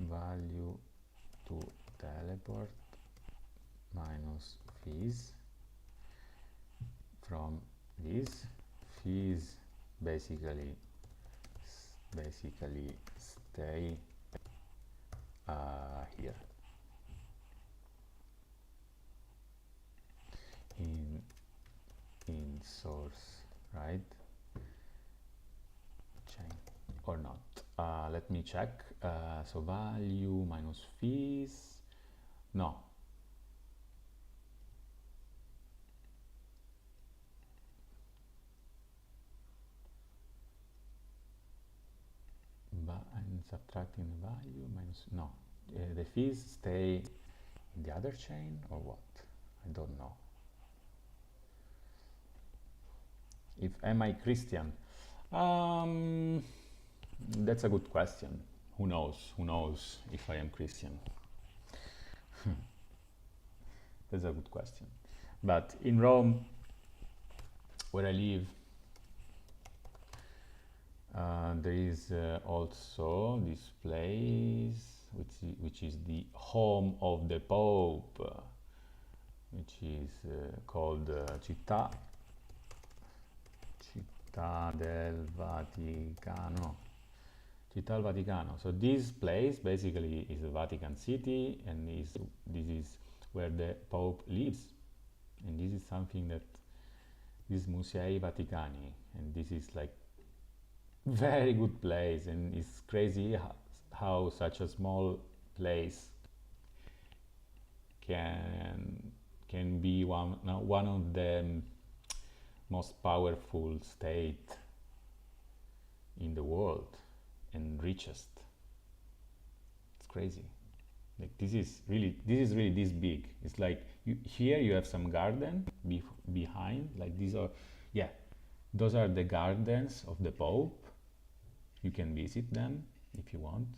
value to teleport minus fees from this. Fees basically stay here in source, right? Chain or not? Let me check. So value minus fees. No. But I'm subtracting the value minus, no. The fees stay in the other chain or what? I don't know. If am I Christian? That's a good question. Who knows if I am Christian? That's a good question. But in Rome, where I live, there is also this place which is the home of the Pope, which is called Città del Vaticano. Città del Vaticano. So this place basically is the Vatican City, and this is where the Pope lives. And this is something that this Musei Vaticani, and this is like very good place, and it's crazy how such a small place can be one of the most powerful state in the world and richest. It's crazy. Like this is really this big. It's like here you have some garden behind, like these are, yeah, those are the gardens of the Pope. You can visit them if you want.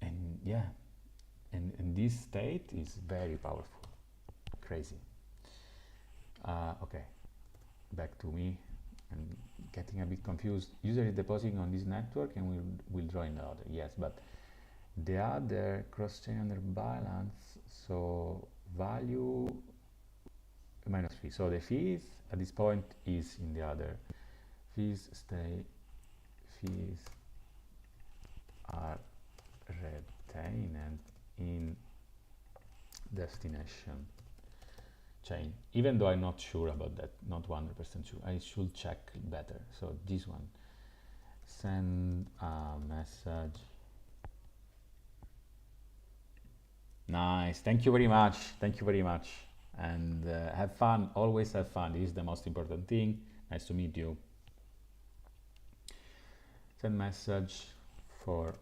And yeah, and this state is very powerful. Crazy. Okay, back to me. I'm getting a bit confused. User is depositing on this network and we'll draw in the other. Yes, but the other cross-chain under balance, so value minus fee. So the fees at this point is in the other. Fees are retained in destination chain, even though I'm not sure about that, not 100% sure. I should check better. So this one, send a message. Nice, thank you very much, thank you very much, and have fun, always have fun. This is the most important thing. Nice to meet you. Send message for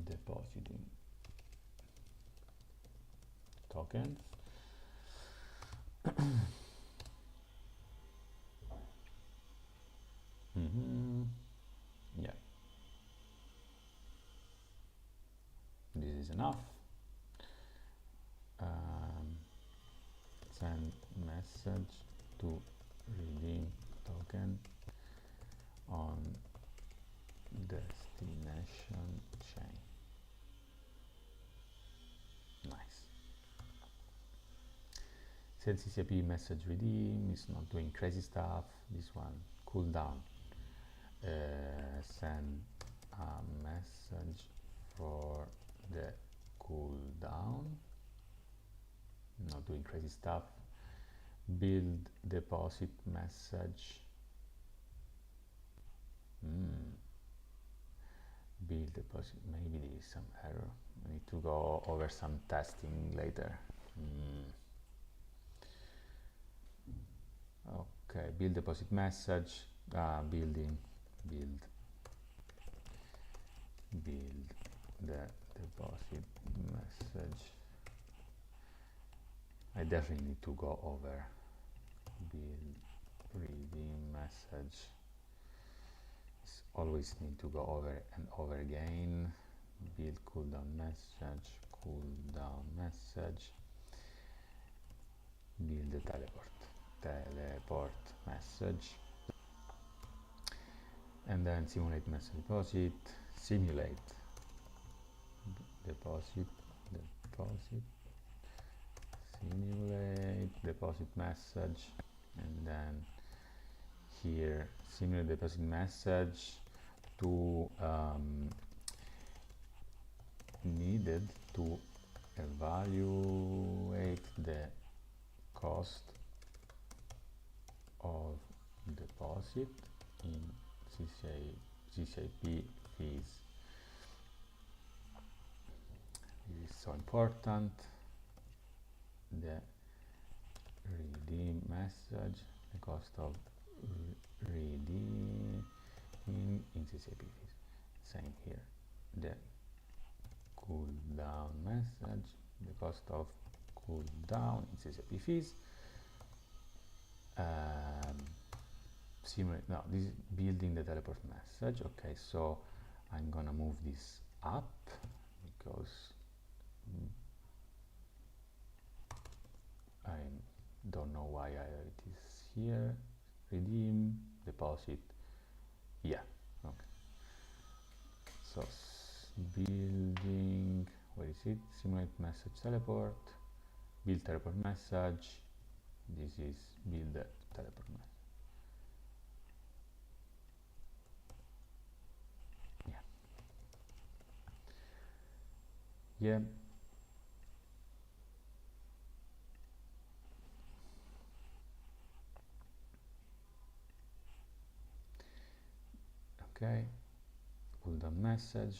depositing tokens. Yeah, this is enough. Send message to redeem token on destination chain. Nice. Send CCP message redeem is not doing crazy stuff. This one, cooldown. Send a message for the cooldown, not doing crazy stuff. Build deposit message. Build deposit, maybe there is some error. I need to go over some testing later. Okay, build deposit message, build the deposit message. I definitely need to go over build redeem message. Always need to go over and over again. Build cooldown message, build the teleport message, and then simulate message deposit, simulate deposit, simulate deposit message, and then here simulate deposit message to needed to evaluate the cost of deposit in CCP fees. This is so important. The redeem message, the cost of redeeming in CCP fees. Same here. The cooldown message, the cost of cooldown in CCP fees. Simulate, no, this is building the teleport message. Okay, so I'm gonna move this up because I don't know why it is here. Redeem, deposit, yeah, okay. So building, where is it? Simulate message teleport, build teleport message. This is build the teleport message. Yeah. Okay. Cooldown message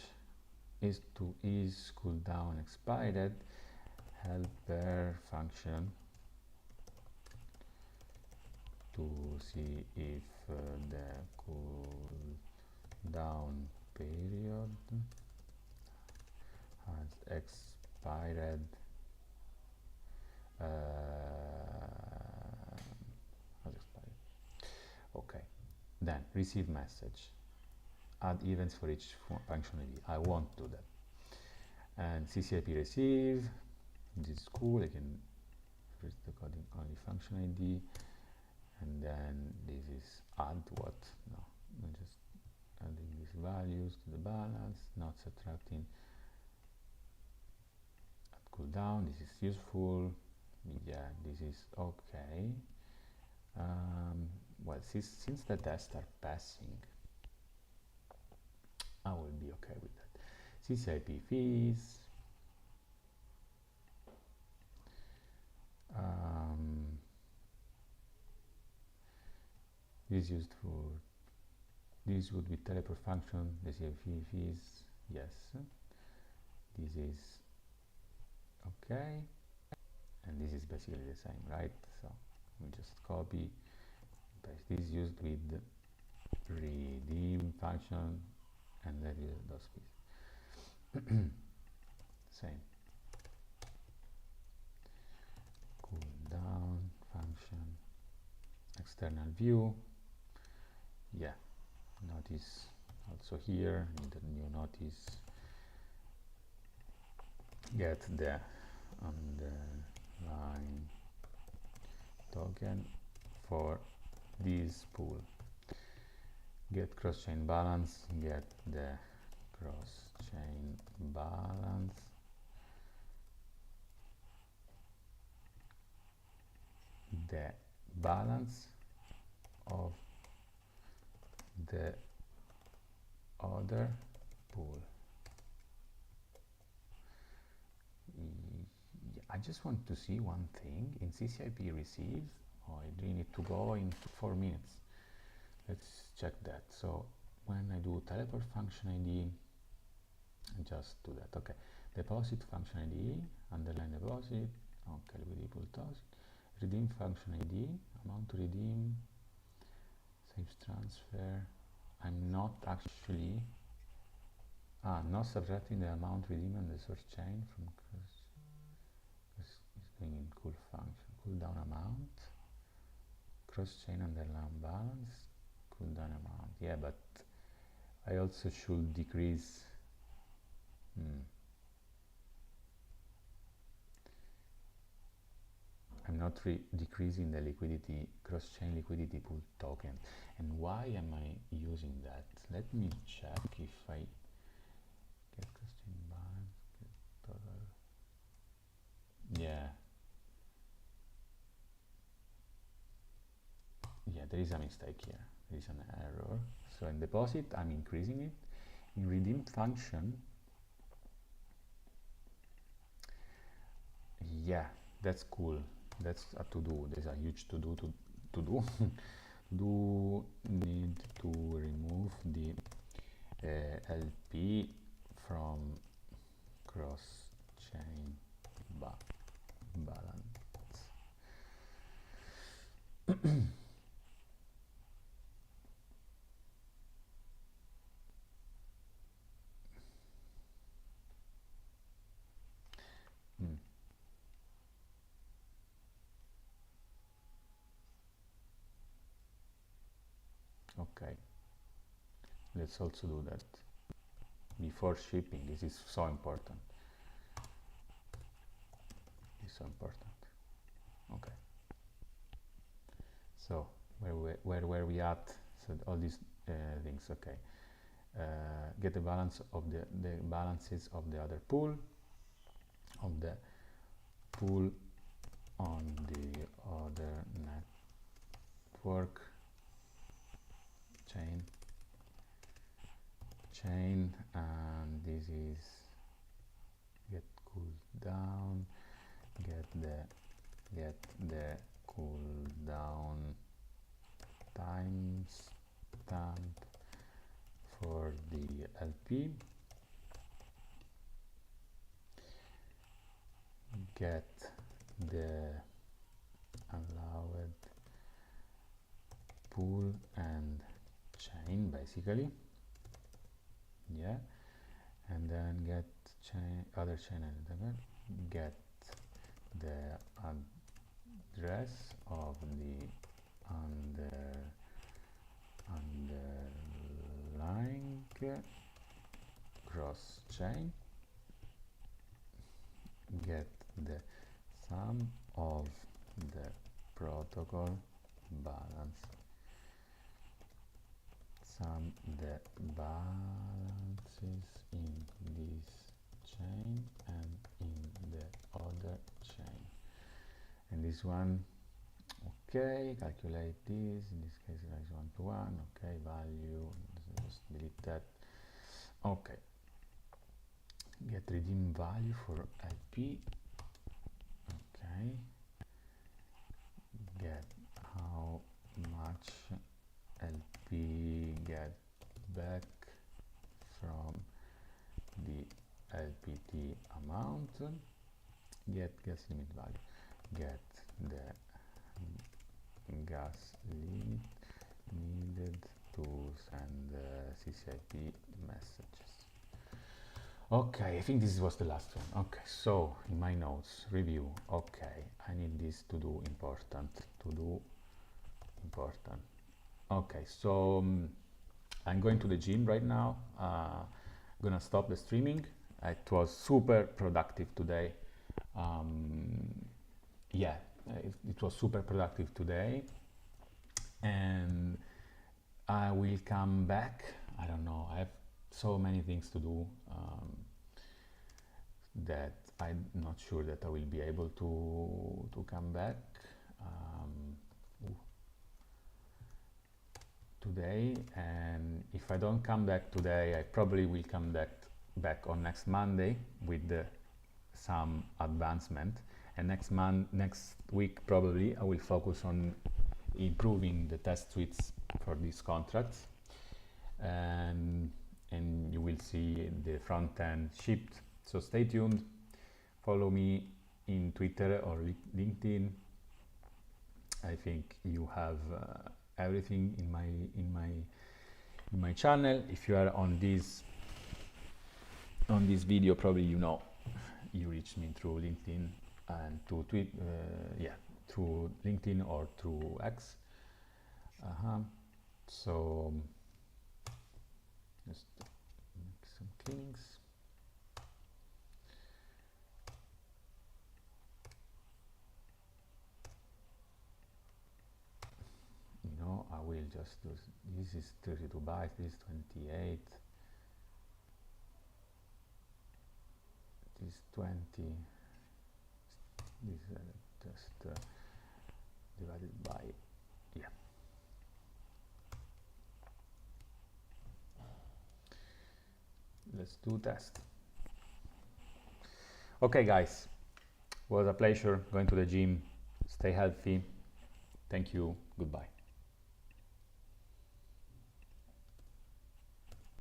is cooldown expired. Helper function to see if the cooldown period has expired. Okay, then receive message, add events for each functionality. I won't do that. And CCIP receive, this is cool. I can first the coding only function ID, and then this is add what? No, I'm just adding these values to the balance, not subtracting. Add cooldown, this is useful. Yeah, this is okay. Well, since the tests are passing, I will be okay with that. CCIP fees. is used for, this would be teleport function, the CFE fees, yes, this is okay, and this is basically the same, right? So we just copy, paste. This is used with the redeem function, and that is those fees. Same. Cooldown function, external view, yeah. Notice also here in the new notice, get the underlying token for this pool. Get cross-chain balance, get the cross-chain balance, the balance of the other pool. I just want to see one thing in CCIP receive. Oh, I do need to go in 4 minutes. Let's check that. So when I do teleport function ID, I just do that. Okay, deposit function ID, underline deposit, okay, liquidity pool toss, redeem function ID, amount to redeem, saves transfer. I'm not actually not subtracting the amount redeemed on the source chain from cross. It's going in cool function, cooldown amount, cross chain underline balance, cooldown amount. Yeah, but I also should decrease. I'm not decreasing the liquidity, cross-chain liquidity pool token. And why am I using that? Let me check if I get cross-chain balance, get total. Yeah. Yeah, there is a mistake here. There is an error. So in deposit, I'm increasing it. In redeem function, yeah, that's cool. That's a to-do. There's a huge to-do to do. Do need to remove the LP from cross-chain balance. Okay, let's also do that before shipping. This is so important. It's so important. Okay, so where were we at? So all these things. Okay, get the balance of the balances of the other pool, of the pool on the other network chain, and this is get cooldown, get the cooldown timestamp for the LP, get the allowed pool and chain, basically, yeah, and then get chain, other chain element, get the address of the underlying cross chain, get the sum of the protocol balance, sum the balances in this chain and in the other chain, and this one, okay, calculate this, in this case it is 1 to 1, okay, value, just delete that, okay, get redeem value for IP, okay, get how much we get back from the LPT amount, get gas limit value, get the gas limit needed to send CCIP messages. Okay, I think this was the last one. Okay, so in my notes, review. Okay, I need this to do important. Okay, so I'm going to the gym right now. Gonna stop the streaming. It was super productive today. Yeah, it was super productive today, and I will come back. I don't know, I have so many things to do that I'm not sure that I will be able to come back today, and if I don't come back today, I probably will come back on next Monday with some advancement, and next week probably I will focus on improving the test suites for these contracts, and you will see the front end shipped. So stay tuned, follow me in Twitter or LinkedIn. I think you have everything in my channel. If you are on this video, probably you reached me through LinkedIn and through through LinkedIn or through X. So just make some cleanings. I will just do, this is 32 bytes, this is 28, this is 20, this is just divided by, yeah. Let's do test. Okay guys, was a pleasure going to the gym. Stay healthy. Thank you. Goodbye.